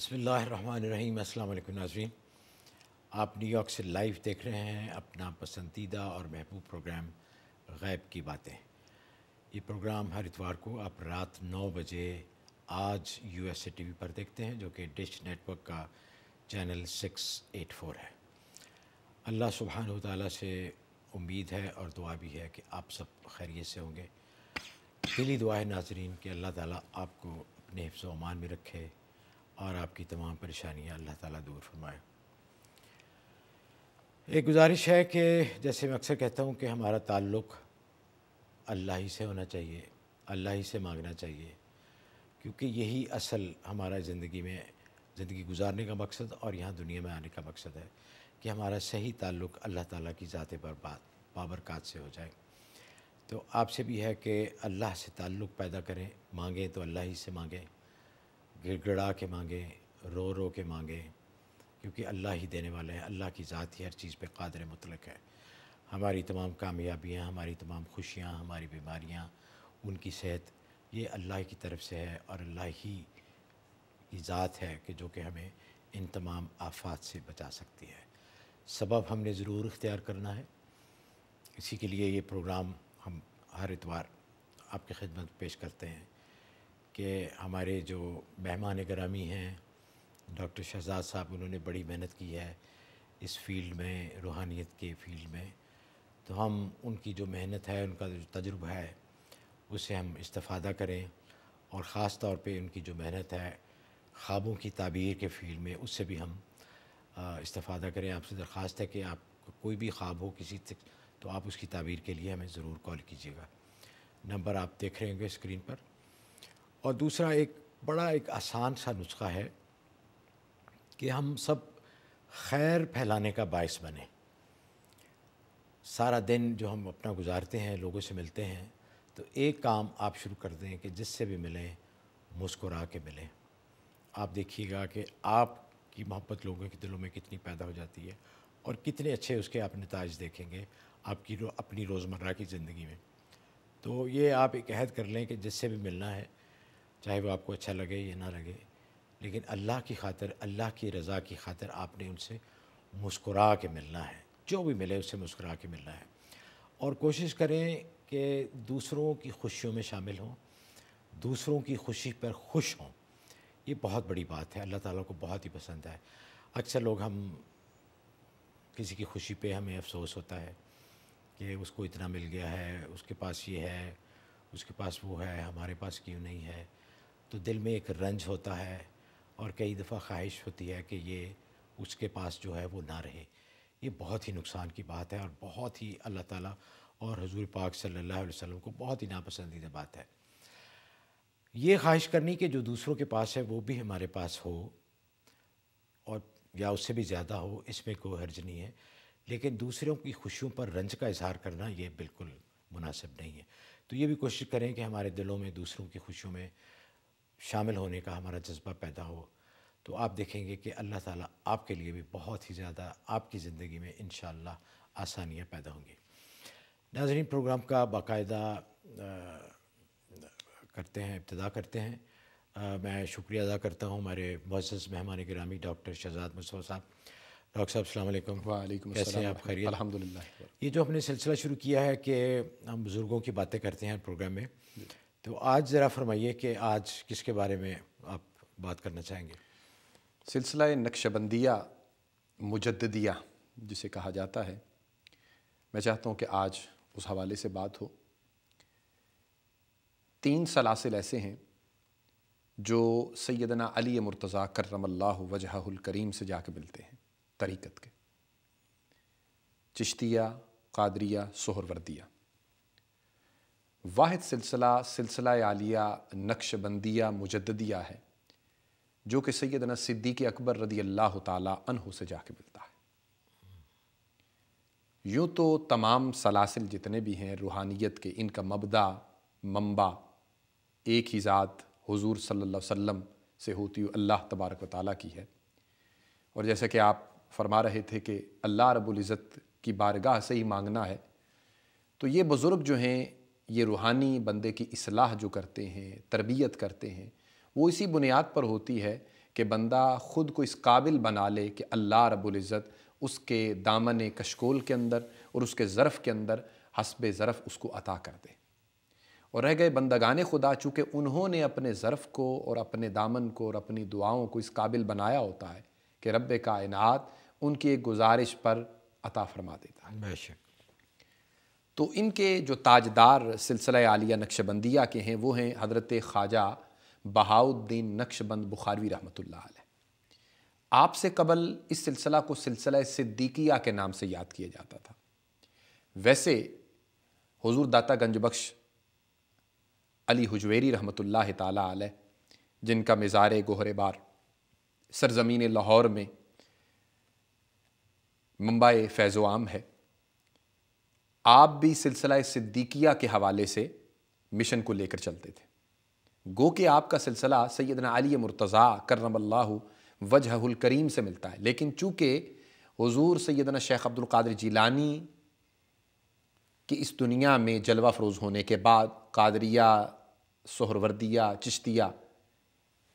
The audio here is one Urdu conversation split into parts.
بسم اللہ الرحمن الرحیم۔ السلام علیکم ناظرین، آپ نیو یارک سے لائیو دیکھ رہے ہیں اپنا پسندیدہ اور محبوب پروگرام غیب کی باتیں۔ یہ پروگرام ہر اتوار کو آپ رات 9 بجے آج U S A T V پر دیکھتے ہیں، جو کہ ڈش نیٹ ورک کا چینل 684 ہے۔ اللہ سبحانہ و تعالیٰ سے امید ہے اور دعا بھی ہے کہ آپ سب خیریت سے ہوں گے۔ دلی دعا ہے ناظرین کہ اللہ تعالیٰ آپ کو اپنے حفظ و امان میں رکھے اور آپ کی تمام پریشانیاں اللہ تعالیٰ دور فرمائے۔ ایک گزارش ہے کہ جیسے میں اکثر کہتا ہوں کہ ہمارا تعلق اللہ ہی سے ہونا چاہیے، اللہ ہی سے مانگنا چاہیے، کیونکہ یہی اصل ہمارا زندگی گزارنے کا مقصد اور یہاں دنیا میں آنے کا مقصد ہے کہ ہمارا صحیح تعلق اللہ تعالیٰ کی ذات بابرکات سے ہو جائے۔ تو آپ سے بھی ہے کہ اللہ سے تعلق پیدا کریں، مانگیں تو اللہ ہی سے مانگیں، گڑ گڑا کے مانگیں، رو رو کے مانگیں، کیونکہ اللہ ہی دینے والا ہے۔ اللہ کی ذات ہی ہر چیز پہ قادر مطلق ہے۔ ہماری تمام کامیابیاں، ہماری تمام خوشیاں، ہماری بیماریاں، ان کی صحت، یہ اللہ کی طرف سے ہے اور اللہ ہی کی ذات ہے کہ جو کہ ہمیں ان تمام آفات سے بچا سکتی ہے۔ سبب ہم نے ضرور اختیار کرنا ہے، اسی کے لیے یہ پروگرام ہم ہر اتوار آپ کی خدمت پیش کرتے ہیں کہ ہمارے جو مہمان گرامی ہیں ڈاکٹر شہزاد صاحب، انہوں نے بڑی محنت کی ہے اس فیلڈ میں، روحانیت کے فیلڈ میں، تو ہم ان کی جو محنت ہے، ان کا جو تجربہ ہے، اسے ہم استفادہ کریں، اور خاص طور پہ ان کی جو محنت ہے خوابوں کی تعبیر کے فیلڈ میں، اس سے بھی ہم استفادہ کریں۔ آپ سے درخواست ہے کہ آپ کو کوئی بھی خواب ہو کسی سے، تو آپ اس کی تعبیر کے لیے ہمیں ضرور کال کیجیے گا۔ نمبر آپ دیکھ رہے ہوں گے اسکرین پر۔ اور دوسرا ایک آسان سا نسخہ ہے کہ ہم سب خیر پھیلانے کا باعث بنیں۔ سارا دن جو ہم اپنا گزارتے ہیں، لوگوں سے ملتے ہیں، تو ایک کام آپ شروع کر دیں کہ جس سے بھی ملیں مسکرا کے ملیں۔ آپ دیکھیے گا کہ آپ کی محبت لوگوں کے دلوں میں کتنی پیدا ہو جاتی ہے اور کتنے اچھے اس کے آپ نتائج دیکھیں گے آپ کی اپنی روزمرہ کی زندگی میں۔ تو یہ آپ ایک عہد کر لیں کہ جس سے بھی ملنا ہے، چاہے وہ آپ کو اچھا لگے یا نہ لگے، لیکن اللہ کی خاطر، اللہ کی رضا کی خاطر آپ نے ان سے مسکرا کے ملنا ہے۔ جو بھی ملے اس سے مسکرا کے ملنا ہے، اور کوشش کریں کہ دوسروں کی خوشیوں میں شامل ہوں، دوسروں کی خوشی پر خوش ہوں۔ یہ بہت بڑی بات ہے، اللہ تعالیٰ کو بہت ہی پسند ہے۔ اکثر لوگ کسی کی خوشی پہ ہمیں افسوس ہوتا ہے کہ اس کو اتنا مل گیا ہے، اس کے پاس یہ ہے، اس کے پاس وہ ہے، ہمارے پاس کیوں نہیں ہے۔ تو دل میں ایک رنج ہوتا ہے اور کئی دفعہ خواہش ہوتی ہے کہ یہ اس کے پاس جو ہے وہ نہ رہے۔ یہ بہت ہی نقصان کی بات ہے اور بہت ہی اللہ تعالیٰ اور حضور پاک صلی اللہ علیہ وسلم کو بہت ہی ناپسندیدہ بات ہے۔ یہ خواہش کرنی کہ جو دوسروں کے پاس ہے وہ بھی ہمارے پاس ہو، اور یا اس سے بھی زیادہ ہو، اس میں کوئی حرج نہیں ہے، لیکن دوسروں کی خوشیوں پر رنج کا اظہار کرنا یہ بالکل مناسب نہیں ہے۔ تو یہ بھی کوشش کریں کہ ہمارے دلوں میں دوسروں کی خوشیوں میں شامل ہونے کا ہمارا جذبہ پیدا ہو، تو آپ دیکھیں گے کہ اللہ تعالیٰ آپ کے لیے بھی بہت ہی زیادہ آپ کی زندگی میں انشاءاللہ آسانیاں پیدا ہوں گی۔ ناظرین، پروگرام کا باقاعدہ ابتدا کرتے ہیں۔ میں شکریہ ادا کرتا ہوں ہمارے معزز مہمان گرامی ڈاکٹر شہزاد مصطفیٰ صاحب۔ ڈاکٹر صاحب السلام علیکم۔ وعلیکم کیسے السلام ہیں آپ؟ خیریت؟ الحمدللہ۔ یہ جو ہم نے سلسلہ شروع کیا ہے کہ ہم بزرگوں کی باتیں کرتے ہیں پروگرام میں، تو آج ذرا فرمائیے کہ آج کس کے بارے میں آپ بات کرنا چاہیں گے؟ سلسلہ نقشبندیہ مجددیہ جسے کہا جاتا ہے، میں چاہتا ہوں کہ آج اس حوالے سے بات ہو۔ 3 سلاسل ایسے ہیں جو سیدنا علی مرتضیٰ کرم اللہ وجہہ الکریم سے جا کے ملتے ہیں، طریقت کے: چشتیہ، قادریہ، سہروردیہ۔ واحد سلسلہ عالیہ نقشبندیہ مجددیہ ہے جو کہ سیدنا صدیق اکبر رضی اللہ تعالیٰ عنہ سے جا کے ملتا ہے۔ یوں تو تمام سلاسل جتنے بھی ہیں روحانیت کے، ان کا مبدا، منبع ایک ہی ذات حضور صلی اللہ علیہ وسلم سے ہوتی ہوئی اللہ تبارک و تعالیٰ کی ہے، اور جیسا کہ آپ فرما رہے تھے کہ اللہ رب العزت کی بارگاہ سے ہی مانگنا ہے، تو یہ بزرگ جو ہیں یہ روحانی بندے کی اصلاح جو کرتے ہیں، تربیت کرتے ہیں، وہ اسی بنیاد پر ہوتی ہے کہ بندہ خود کو اس قابل بنا لے کہ اللہ رب العزت اس کے دامن کشکول کے اندر اور اس کے ظرف کے اندر حسب ظرف اس کو عطا کر دے۔ اور رہ گئے بندگان خدا، چونکہ انہوں نے اپنے ظرف کو اور اپنے دامن کو اور اپنی دعاؤں کو اس قابل بنایا ہوتا ہے کہ رب کائنات ان کی ایک گزارش پر عطا فرما دیتا ہے۔ بے شک۔ تو ان کے جو تاجدار سلسلہ عالیہ نقش بندیہ کے ہیں وہ ہیں حضرت خواجہ بہاؤالدین نقش بند بخاروی رحمۃ اللہ علیہ۔ آپ سے قبل اس سلسلہ کو سلسلہ صدیقیہ کے نام سے یاد کیا جاتا تھا۔ ویسے حضور داتا گنج بخش علی حجویری رحمۃ اللہ تعالی علیہ، جن کا مزار گوہر بار سرزمین لاہور میں منبع فیض و عام ہے، آپ بھی سلسلہ صدیقیہ کے حوالے سے مشن کو لے کر چلتے تھے۔ گو کہ آپ کا سلسلہ سیدنا علی مرتضیٰ کرم اللہ وجہہ الکریم سے ملتا ہے، لیکن چونکہ حضور سیدنا شیخ عبد القادر جیلانی کہ اس دنیا میں جلوہ فروز ہونے کے بعد قادریہ، سہروردیہ، چشتیہ،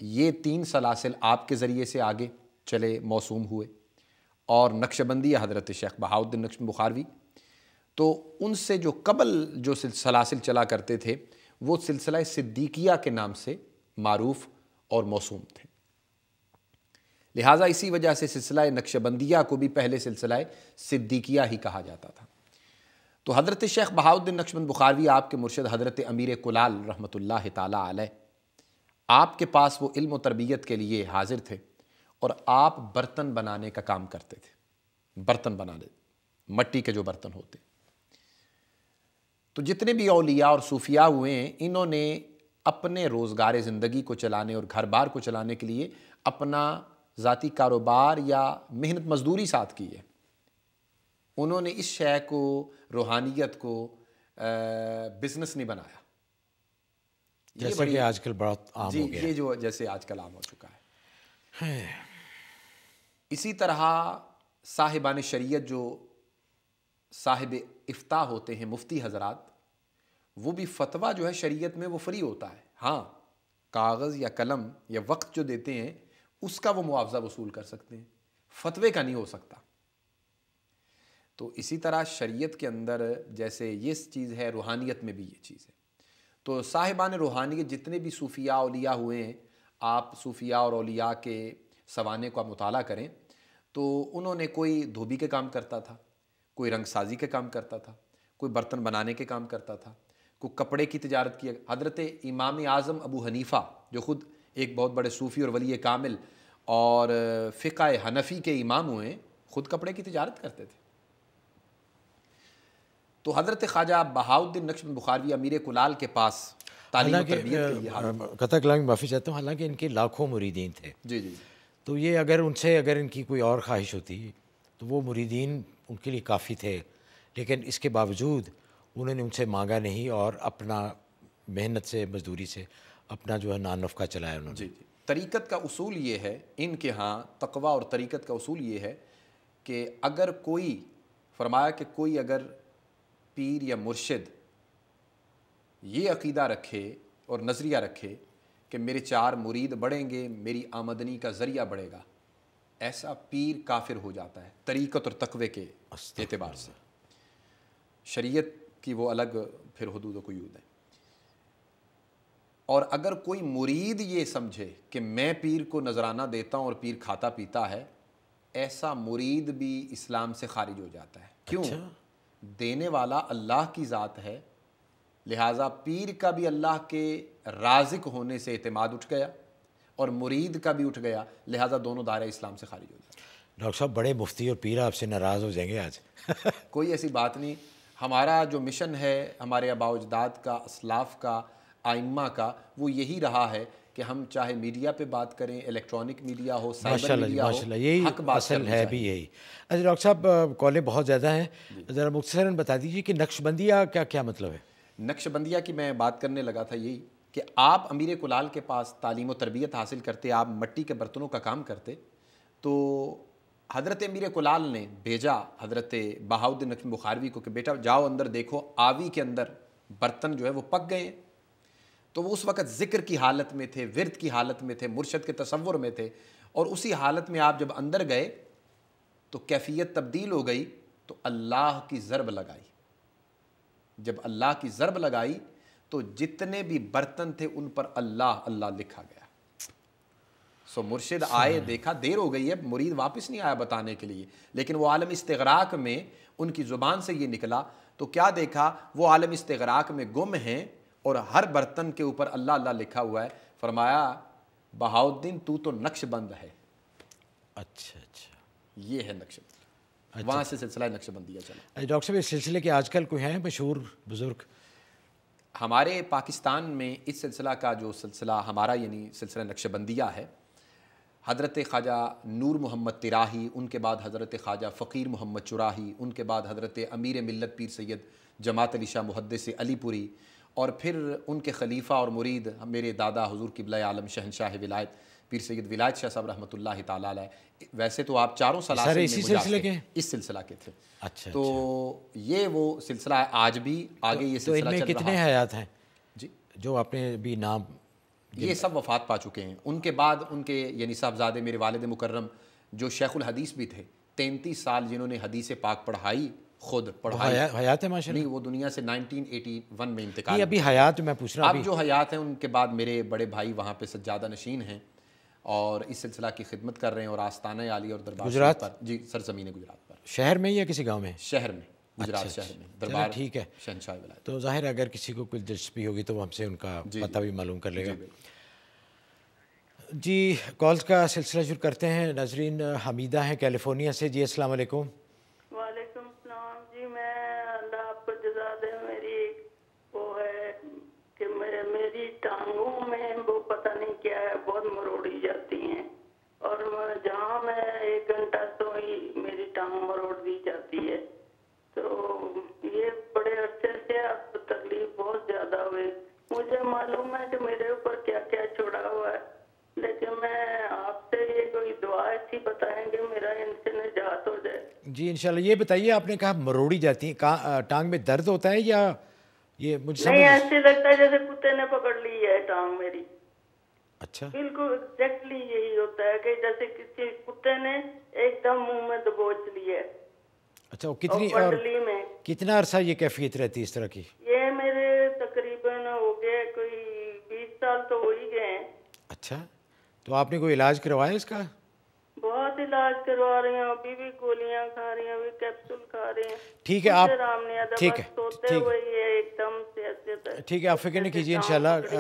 یہ 3 سلاسل آپ کے ذریعے سے آگے چلے، موسوم ہوئے، اور نقش بندی حضرت شیخ بہاؤالدین نقش بخاروی، تو ان سے جو قبل جو سلاسل چلا کرتے تھے وہ سلسلہ صدیقیہ کے نام سے معروف اور موسوم تھے۔ لہٰذا اسی وجہ سے سلسلہ نقش بندیہ کو بھی پہلے سلسلہ صدیقیہ ہی کہا جاتا تھا۔ تو حضرت شیخ بہاؤالدین نقش بند بخاروی آپ کے مرشد حضرت امیر کلال رحمۃ اللہ تعالی علیہ، آپ کے پاس وہ علم و تربیت کے لیے حاضر تھے اور آپ برتن بنانے کا کام کرتے تھے۔ برتن بنانے، مٹی کے جو برتن ہوتے، تو جتنے بھی اولیاء اور صوفیاء ہوئے ہیں انہوں نے اپنے روزگار زندگی کو چلانے اور گھر بار کو چلانے کے لیے اپنا ذاتی کاروبار یا محنت مزدوری ساتھ کی ہے۔ انہوں نے اس شے کو، روحانیت کو بزنس نہیں بنایا، جیسا کہ آج کل بہت عام جی ہو گیا یہ جو جیسے آج کل عام ہو چکا ہے۔ اسی طرح صاحبان شریعت جو صاحب افتاء ہوتے ہیں، مفتی حضرات، وہ بھی فتویٰ جو ہے شریعت میں وہ فری ہوتا ہے، ہاں کاغذ یا قلم یا وقت جو دیتے ہیں اس کا وہ معاوضہ وصول کر سکتے ہیں، فتوے کا نہیں ہو سکتا۔ تو اسی طرح شریعت کے اندر جیسے یہ چیز ہے، روحانیت میں بھی یہ چیز ہے۔ تو صاحبان روحانیت جتنے بھی صوفیاء اولیاء ہوئے ہیں، آپ صوفیاء اور اولیاء کے سوانح کا مطالعہ کریں تو انہوں نے کوئی دھوبی کے کام کرتا تھا، کوئی رنگ سازی کے کام کرتا تھا، کوئی برتن بنانے کے کام کرتا تھا، کوئی کپڑے کی تجارت کی۔ حضرت امام اعظم ابو حنیفہ جو خود ایک بہت بڑے صوفی اور ولی کامل اور فقہ حنفی کے امام ہوئے، خود کپڑے کی تجارت کرتے تھے۔ تو حضرت خواجہ بہاؤالدین نقش بند بخاروی امیر کلال کے پاس تعلیم و تربیت کے لیے حاضر تھے۔ قطع کلام معافی چاہتا ہوں، حالانکہ ان کے لاکھوں مریدین تھے، جی جی تو یہ اگر ان کی کوئی اور خواہش ہوتی تو وہ مریدین ان کے لیے کافی تھے، لیکن اس کے باوجود انہوں نے ان سے مانگا نہیں اور اپنا محنت سے، مزدوری سے اپنا جو ہے نان نفقہ چلایا انہوں نے۔ جی جی طریقت کا اصول یہ ہے ان کے ہاں، تقویٰ اور طریقت کا اصول یہ ہے کہ اگر کوئی، فرمایا کہ کوئی اگر پیر یا مرشد یہ عقیدہ رکھے اور نظریہ رکھے کہ میرے 4 مرید بڑھیں گے، میری آمدنی کا ذریعہ بڑھے گا، ایسا پیر کافر ہو جاتا ہے طریقت اور تقوی کے اعتبار سے۔ شریعت کی وہ الگ پھر حدود و قیود ہیں۔ اور اگر کوئی مرید یہ سمجھے کہ میں پیر کو نذرانہ دیتا ہوں اور پیر کھاتا پیتا ہے، ایسا مرید بھی اسلام سے خارج ہو جاتا ہے۔ کیوں؟ دینے والا اللہ کی ذات ہے، لہٰذا پیر کا بھی اللہ کے رازق ہونے سے اعتماد اٹھ گیا اور مرید کا بھی اٹھ گیا، لہٰذا دونوں دائرہ اسلام سے خارج ہو جاتے ہیں۔ ڈاکٹر صاحب بڑے مفتی اور پیر آپ سے ناراض ہو جائیں گے آج۔ کوئی ایسی بات نہیں، ہمارا جو مشن ہے ہمارے آباء و اجداد کا، اسلاف کا، آئمہ کا، وہ یہی رہا ہے کہ ہم چاہے میڈیا پہ بات کریں، الیکٹرانک میڈیا ہو، سائبر میڈیا ہو، ماشاءاللہ یہی حق بات اصل کرنی ہے چاہیے۔ بھی یہی۔ اچھا ڈاکٹر صاحب کالیں بہت زیادہ ہیں، ذرا مختصراً بتا دیجیے کہ نقش بندیہ کیا مطلب ہے؟ نقش بندیہ کی میں بات کرنے لگا تھا یہی کہ آپ امیر کلال کے پاس تعلیم و تربیت حاصل کرتے، آپ مٹی کے برتنوں کا کام کرتے، تو حضرت امیر کلال نے بھیجا حضرت بہاؤالدین نقش بخاروی کو کہ بیٹا جاؤ اندر دیکھو آوی کے اندر برتن جو ہے وہ پک گئے ہیں۔ تو وہ اس وقت ذکر کی حالت میں تھے، ورد کی حالت میں تھے، مرشد کے تصور میں تھے، اور اسی حالت میں آپ جب اندر گئے تو کیفیت تبدیل ہو گئی، تو اللہ کی ضرب لگائی. جب اللہ کی ضرب لگائی تو جتنے بھی برتن تھے ان پر اللہ اللہ لکھا گیا. سو مرشد آئے، دیکھا دیر ہو گئی ہے، مرید واپس نہیں آیا بتانے کے لیے، لیکن وہ عالم استغراق میں ان کی زبان سے یہ نکلا. تو کیا دیکھا؟ وہ عالم استغراق میں گم ہیں اور ہر برتن کے اوپر اللہ اللہ لکھا ہوا ہے. فرمایا بہاؤالدین تو نقش بند ہے. اچھا اچھا، یہ ہے نقش بند. وہاں سے سلسلہ نقش بندیہ چلا. ڈاکٹر صاحب اس سلسلے کے آج کل کوئی ہیں مشہور بزرگ؟ ہمارے پاکستان میں اس سلسلہ کا جو سلسلہ ہمارا یعنی سلسلہ نقش بندیہ ہے، حضرت خواجہ نور محمد طراحی، ان کے بعد حضرت خواجہ فقیر محمد چراحی، ان کے بعد حضرت امیر ملت پیر سید جماعت علی شاہ محدث علی پوری، اور پھر ان کے خلیفہ اور مرید میرے دادا حضور قبلہ عالم شہنشاہ ولایت پیر سید ولایت شاہ صاحب رحمۃ اللہ تعالی علیہ. ویسے تو آپ چاروں سلاسل اسی سلسلے کے اس سلسلہ کے تھے. اچھا، تو یہ وہ سلسلہ ہے آج بھی، آگے یہ تو ان سلسلہ میں چل رہا کتنے ہے. حیات ہیں جی جو آپ نے بھی نام؟ یہ سب وفات پا چکے ہیں. ان کے بعد ان کے یعنی صاحبزادے میرے والد مکرم جو شیخ الحدیث بھی تھے، 33 سال جنہوں نے حدیث پاک پڑھائی، خود پڑھائی. حیات ہے ماشاء اللہ؟ نہیں، وہ دنیا سے 1981 میں انتقال. نہیں ابھی حیات میں پوچھ رہا ہوں. اب جو حیات ہیں ان کے بعد میرے بڑے بھائی وہاں پہ سجادہ نشین ہیں اور اس سلسلہ کی خدمت کر رہے ہیں، اور آستانہ عالی اور دربار گجرات پر، جی سرزمین گجرات پر. شہر میں یا کسی گاؤں میں؟ شہر میں، گجرات شہر میں، دربار ٹھیک ہے. شہنشاہ ولایت. تو ظاہر ہے اگر کسی کو کوئی دلچسپی ہوگی تو وہ ہم سے ان کا پتہ بھی معلوم کر لے گا. جی کالز کا سلسلہ شروع کرتے ہیں. ناظرین حمیدہ ہیں کیلیفورنیا سے. جی السلام علیکم. وعلیکم السلام. جی میں اللہ آپ کو جزا دے. میری وہ ہے کہ میری ٹانگوں میں وہ پتہ نہیں کیا ہے، بہت مروڑی جاتی ہیں، اور جہاں میں 1 گھنٹہ سوئی میری ٹانگ مروڑ دی جاتی ہے. تو یہ بڑے عرصے سے اب تکلیف بہت زیادہ ہوئی. مجھے معلوم ہے کہ میرے اوپر کیا کیا چھوڑا ہوا ہے، لیکن میں آپ سے یہ کوئی دعا ایسی بتائیں کہ میرا ان سے نجات ہو جائے. جی انشاءاللہ. یہ بتائیے آپ نے کہا مروڑی جاتی ہیں، ٹانگ میں درد ہوتا ہے یا یہ مجھے نہیں ایسے لگتا ہے جیسے کتے نے پکڑ لی ہے ٹانگ میری. اچھا بالکل ایگزیکٹلی یہی ہوتا ہے کہ جیسے کسی کتے نے ایک دم منہ میں دبوچ لی ہے. اچھا. کتنی اور کتنا عرصہ یہ کیفیت رہتی ہے اس طرح کی؟ یہ میرے تقریباً ہو گئے کوئی 20 سال تو ہو ہی گئے ہیں. اچھا. تو آپ نے کوئی علاج کروایا اس کا؟ بہت علاج کروا رہی ہوں، ابھی بھی گولیاں کھا رہی ہیں، ابھی کیپسول کھا رہی ہیں. ٹھیک ہے آپ ٹھیک ہے سوتے ہوئے یہ ایک دم سے ایسے ٹھیک ہے آپ فکر نہیں کیجیے انشاءاللہ.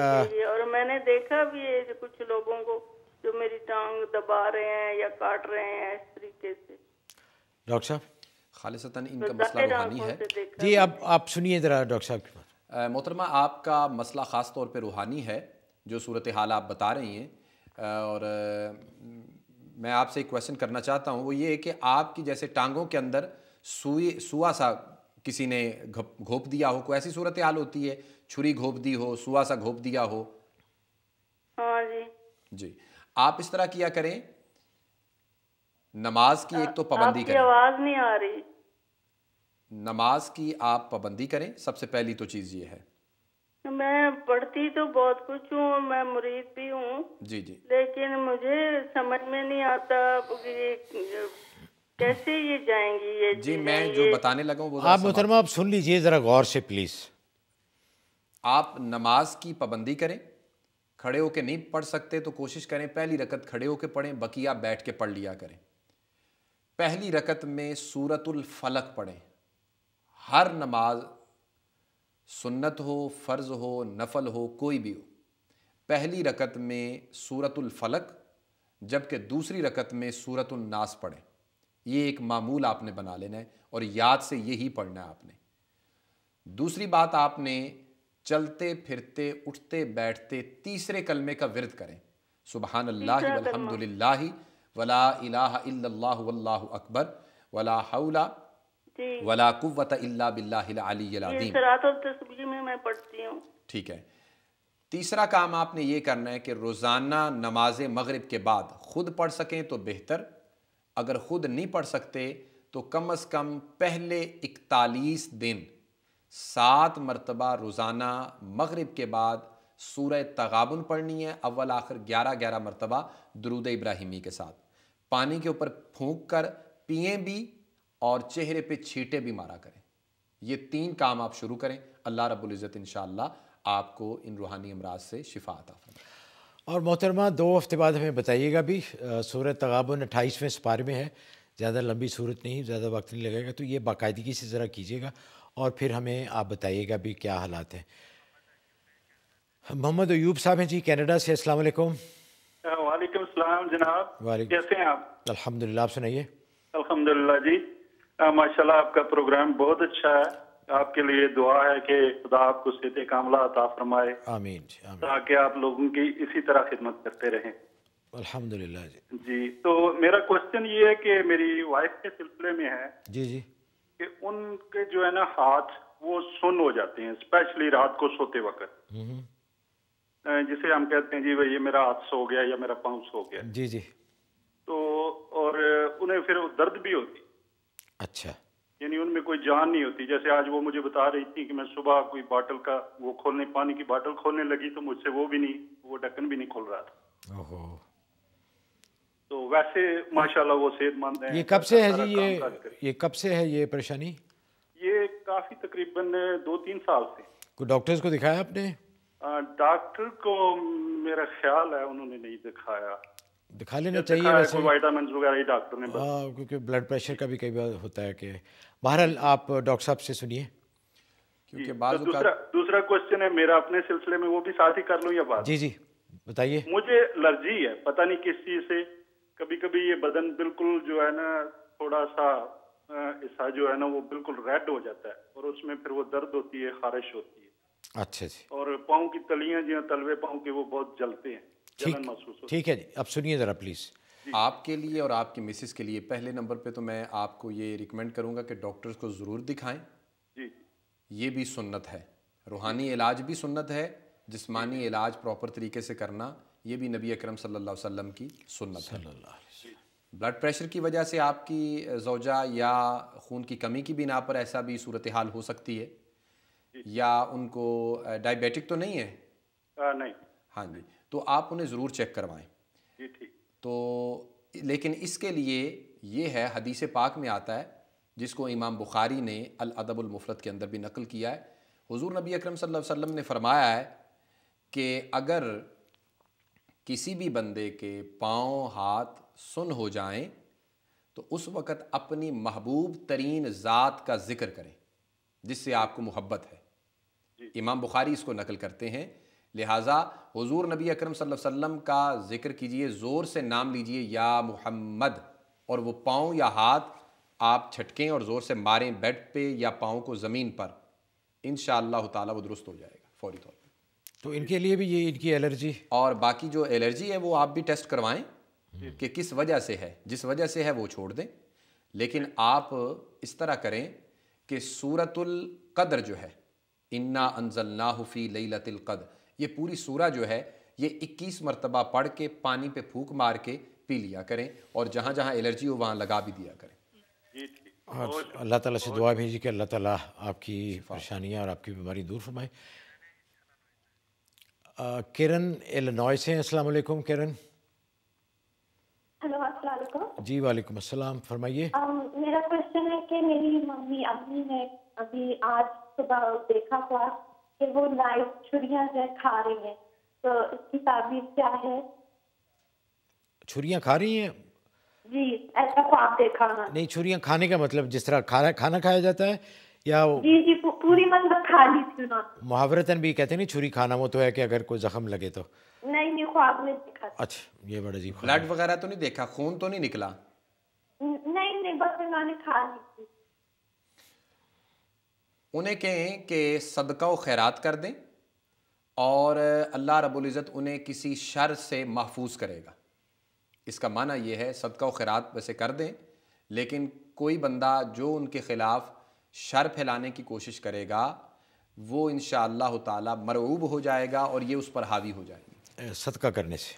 اور میں نے دیکھا بھی ہے کچھ لوگوں کو جو میری ٹانگ دبا رہے ہیں یا کاٹ رہے ہیں اس طریقے سے. ڈاکٹر صاحب خالصتاً ان کا مسئلہ روحانی ہے. جی اب آپ سنیے ذرا ڈاکٹر صاحب کی بات. محترمہ آپ کا مسئلہ خاص طور پہ روحانی ہے جو صورتحال آپ بتا رہی ہیں، اور میں آپ سے ایک کویسچن کرنا چاہتا ہوں. وہ یہ ہے کہ آپ کی جیسے ٹانگوں کے اندر سوا سا کسی نے گھوپ دیا ہو، کوئی ایسی صورتحال ہوتی ہے؟ چھری گھوپ دی ہو، سوا سا گھوپ دیا ہو؟ ہاں جی. جی آپ اس طرح کیا کریں، نماز کی ایک تو پابندی کریں. آپ کی آواز نہیں آ رہی. نماز کی آپ پابندی کریں. سب سے پہلی تو چیز یہ ہے. میں پڑھتی تو بہت کچھ ہوں، میں مرید بھی ہوں. جی جی. لیکن مجھے سمجھ میں نہیں آتا کیسے یہ جائیں گی یہ. جی میں جو بتانے لگا ہوں وہ آپ محترمہ آپ سن لیجئے ذرا غور سے پلیز. آپ نماز کی پابندی کریں. کھڑے ہو کے نہیں پڑھ سکتے تو کوشش کریں پہلی رکعت کھڑے ہو کے پڑھیں، بقیہ بیٹھ کے پڑھ لیا کریں. پہلی رکعت میں سورۃ الفلق پڑھیں. ہر نماز سنت ہو، فرض ہو، نفل ہو، کوئی بھی ہو، پہلی رکعت میں سورۃ الفلق جبکہ دوسری رکعت میں سورۃ الناس پڑھیں. یہ ایک معمول آپ نے بنا لینا ہے اور یاد سے یہی پڑھنا ہے آپ نے. دوسری بات آپ نے چلتے پھرتے اٹھتے بیٹھتے تیسرے کلمے کا ورد کریں. سبحان اللہ والحمد للہ ولا الہ الا اللہ واللہ اکبر ولا حول ولا قوت الا باللہ العلی العظیم. صلاۃ التسبیح میں پڑھتی ہوں. ٹھیک ہے. تیسرا کام آپ نے یہ کرنا ہے کہ روزانہ نماز مغرب کے بعد خود پڑھ سکیں تو بہتر. اگر خود نہیں پڑھ سکتے تو کم از کم پہلے 41 دن 7 مرتبہ روزانہ مغرب کے بعد سورہ تغابن پڑھنی ہے اول آخر 11 مرتبہ درود ابراہیمی کے ساتھ، پانی کے اوپر پھونک کر پئیں بھی اور چہرے پہ چھینٹے بھی مارا کریں۔ یہ 3 کام آپ شروع کریں، اللہ رب العزت انشاءاللہ آپ کو ان روحانی امراض سے شفا عطا فرمائے۔ اور محترمہ 2 ہفتے بعد ہمیں بتائیے گا بھی، سورہ تغابن 28ویں سپارے میں ہے، زیادہ لمبی صورت نہیں، زیادہ وقت نہیں لگے گا، تو یہ باقاعدگی سے ذرا کیجیے گا اور پھر ہمیں آپ بتائیے گا بھی کیا حالات ہیں۔ محمد ایوب صاحب ہیں جی کینیڈا سے، السلام علیکم۔ وعلیکم السلام جناب، وعلیکم کیسے ہیں آپ؟ الحمدللہ، آپ سنائیے۔ الحمدللہ جی، ماشاءاللہ آپ کا پروگرام بہت اچھا ہے، آپ کے لیے دعا ہے کہ خدا آپ کو صحت کاملہ عطا فرمائے، آمین جی، آمین، تاکہ آپ لوگوں کی اسی طرح خدمت کرتے رہیں۔ الحمدللہ جی۔ جی، تو میرا کوشچن یہ ہے کہ میری وائف کے سلسلے میں ہے جی جی کہ ان کے جو ہے نا ہاتھ وہ سن ہو جاتے ہیں، اسپیشلی رات کو سوتے وقت، جسے ہم کہتے ہیں جی بھائی یہ میرا ہاتھ سو گیا یا میرا پاؤں سو گیا، جی جی، تو اور انہیں پھر درد بھی ہوتی، اچھا، یعنی ان میں کوئی جان نہیں ہوتی۔ جیسے آج وہ مجھے بتا رہی تھی کہ میں صبح کوئی باٹل کا وہ کھولنے، پانی کی باٹل کھولنے لگی تو مجھ سے وہ بھی نہیں، وہ ڈھکن بھی نہیں کھل رہا تھا۔ اوہو، تو ویسے ماشاءاللہ وہ صحت مند ہیں۔ یہ کب سے ہے سارا جی؟ کام کاج کریں۔ یہ کب سے ہے یہ پریشانی؟ یہ کافی تقریباً 2-3 سال سے۔ کوئی ڈاکٹرز کو دکھایا آپ نے؟ ڈاکٹر کو میرا خیال ہے انہوں نے نہیں دکھایا، دکھا لینا چاہیے دکھایا ویسے، کوئی وائٹامنز وغیرہ ہی ڈاکٹر نے بس۔ ہاں، کیونکہ بلڈ پریشر کا بھی کئی بار ہوتا ہے کہ بہرحال آپ ڈاکٹر صاحب سے سنیے۔ کیونکہ بعض تو اوقات دوسرا کوشچن ہے میرا اپنے سلسلے میں، وہ بھی ساتھ ہی کر لوں یا بات؟ جی جی بتائیے۔ مجھے الرجی ہے، پتہ نہیں کس چیز سے، کبھی کبھی یہ بدن بالکل جو ہے نا تھوڑا سا حصہ جو ہے نا وہ بالکل ریڈ ہو جاتا ہے اور اس میں پھر وہ درد ہوتی ہے، خارش ہوتی ہے، اچھا جی، اور پاؤں کی تلیاں جو ہیں تلوے پاؤں کے وہ بہت جلتے ہیں، جلن محسوس ہوتی ہے۔ ٹھیک ہے جی، اب سنیے ذرا پلیز۔ آپ کے لیے اور آپ کی مسز کے لیے پہلے نمبر پہ تو میں آپ کو یہ ریکمینڈ کروں گا کہ ڈاکٹرز کو ضرور دکھائیں، جی یہ بھی سنت ہے، روحانی علاج بھی سنت ہے، جسمانی علاج پراپر طریقے سے کرنا یہ بھی نبی اکرم صلی اللہ علیہ وسلم کی سنت ہے۔ بلڈ پریشر کی وجہ سے آپ کی زوجہ یا خون کی کمی کی بنا پر ایسا بھی صورتحال ہو سکتی ہے، یا ان کو ڈائبیٹک تو نہیں ہے؟ نہیں، ہاں جی، تو آپ انہیں ضرور چیک کروائیں۔ جی ٹھیک۔ تو لیکن اس کے لیے یہ ہے، حدیث پاک میں آتا ہے جس کو امام بخاری نے الادب المفرد کے اندر بھی نقل کیا ہے، حضور نبی اکرم صلی اللہ علیہ وسلم نے فرمایا ہے کہ اگر کسی بھی بندے کے پاؤں ہاتھ سن ہو جائیں تو اس وقت اپنی محبوب ترین ذات کا ذکر کریں جس سے آپ کو محبت ہے۔ امام بخاری اس کو نقل کرتے ہیں، لہٰذا حضور نبی اکرم صلی اللہ علیہ وسلم کا ذکر کیجئے، زور سے نام لیجئے یا محمد، اور وہ پاؤں یا ہاتھ آپ چھٹکیں اور زور سے ماریں بیڈ پہ یا پاؤں کو زمین پر، انشاءاللہ تعالیٰ وہ درست ہو جائے گا فوری طور پہ۔ تو ان کے لیے بھی یہ ان کی الرجی، اور باقی جو الرجی ہے وہ آپ بھی ٹیسٹ کروائیں کہ کس وجہ سے ہے، جس وجہ سے ہے وہ چھوڑ دیں، لیکن آپ اس طرح کریں کہ سورۃ القدر جو ہے، انا انزلناہ فی لیلۃ القدر، یہ پوری سورہ جو ہے یہ 21 مرتبہ پڑھ کے پانی پہ پھونک مار کے پی لیا کریں، اور جہاں جہاں الرجی ہو وہاں لگا بھی دیا کریں۔ اور اللہ تعالیٰ سے دعا بھیجی کہ اللہ تعالیٰ آپ کی پریشانیاں اور آپ کی بیماری دور فرمائے۔ کرن ایلینوائے سے، السلام علیکم کرن۔ ہلو، السلام علیکم۔ جی وعلیکم السلام، فرمائیے۔ میرا کوشچن ہے کہ میری ممی امی نے ابھی آج صبح دیکھا تھا کہ وہ لائٹ چھریاں جو کھا رہی ہیں، تو اس کی تعبیر کیا ہے؟ چھریاں کھا رہی ہیں؟ جی ایسا خواب دیکھا ہے۔ نہیں، چھریاں کھانے کا مطلب جس طرح کھانا کھایا جاتا ہے، یا جی جی پوری مطلب کھا لی تھی انہوں نے۔ محاورتاً بھی کہتے ہیں نہیں چھری کھانا، وہ تو ہے کہ اگر کوئی زخم لگے تو۔ نہیں خواب میں دیکھا تھا۔ اچھا، یہ بڑا عجیب خواب۔ بلڈ وغیرہ تو نہیں دیکھا، خون تو نہیں نکلا؟ نہیں بس انہوں نے کھا لی تھی۔ انہیں کہیں کہ صدقہ و خیرات کر دیں، اور اللہ رب العزت انہیں کسی شر سے محفوظ کرے گا۔ اس کا معنی یہ ہے صدقہ و خیرات ویسے کر دیں، لیکن کوئی بندہ جو ان کے خلاف شر پھیلانے کی کوشش کرے گا وہ انشاءاللہ تعالی مرعوب ہو جائے گا اور یہ اس پر حاوی ہو جائے گی۔ صدقہ کرنے سے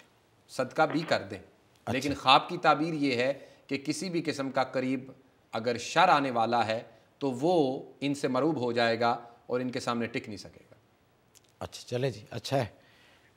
صدقہ بھی کر دیں، لیکن خواب کی تعبیر یہ ہے کہ کسی بھی قسم کا قریب اگر شر آنے والا ہے تو وہ ان سے مرعوب ہو جائے گا اور ان کے سامنے ٹک نہیں سکے گا۔ اچھا چلے جی، اچھا ہے،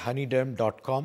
honeyderm.com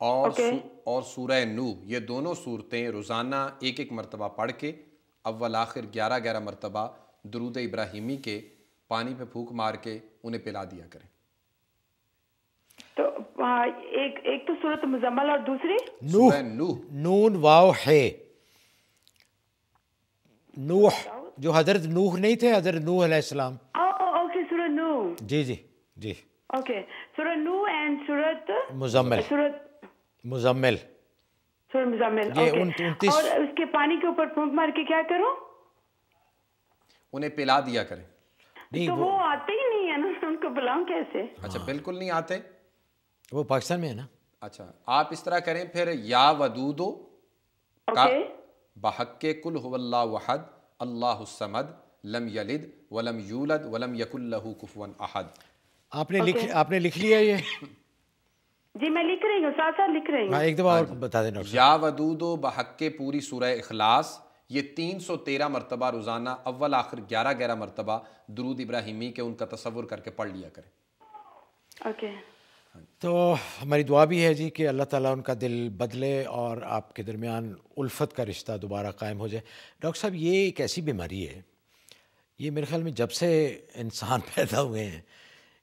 اور سورہ نوح، یہ دونوں صورتیں روزانہ ایک ایک مرتبہ پڑھ کے اول آخر 11 مرتبہ درود ابراہیمی کے پانی پہ پھونک مار کے انہیں پلا دیا کریں۔ تو ایک تو سورۃ مزمل اور دوسری سورہ نوح، نون واو ہے، نوح جو حضرت نوح نہیں تھے، حضرت نوح علیہ السلام۔ اوکے، سورہ نوح، جی جی جی، اوکے، سورہ نوح اینڈ سورۃ مزمل، مزمل، سورہ مزمل، یہ اوکے۔ 29 اور اس کے پانی کے اوپر پھونک مار کے کیا کروں؟ انہیں پلا دیا کریں۔ نہیں تو وہ آتے ہی نہیں ہے نا، ان کو بلاؤں کیسے؟ اچھا، بالکل نہیں آتے؟ وہ پاکستان میں ہے نا۔ اچھا، آپ اس طرح کریں پھر، یا ودودو کا بحق کل هو اللہ احد اللہ الصمد لم یلد ولم یولد ولم یکن لہ کفوا احد۔ آپ نے لکھ لیا یہ؟ جی میں لکھ رہی ہوں، ساتھ ساتھ لکھ رہی ہوں۔ ایک دفعہ اور بتا دینا۔ یا ودودو بحق پوری سورہ اخلاص، یہ 313 مرتبہ روزانہ اول آخر 11 مرتبہ درود ابراہیمی کے ان کا تصور کر کے پڑھ لیا کریں۔ اوکے، تو ہماری دعا بھی ہے جی کہ اللہ تعالیٰ ان کا دل بدلے اور آپ کے درمیان الفت کا رشتہ دوبارہ قائم ہو جائے۔ ڈاکٹر صاحب، یہ ایک ایسی بیماری ہے، یہ میرے خیال میں جب سے انسان پیدا ہوئے ہیں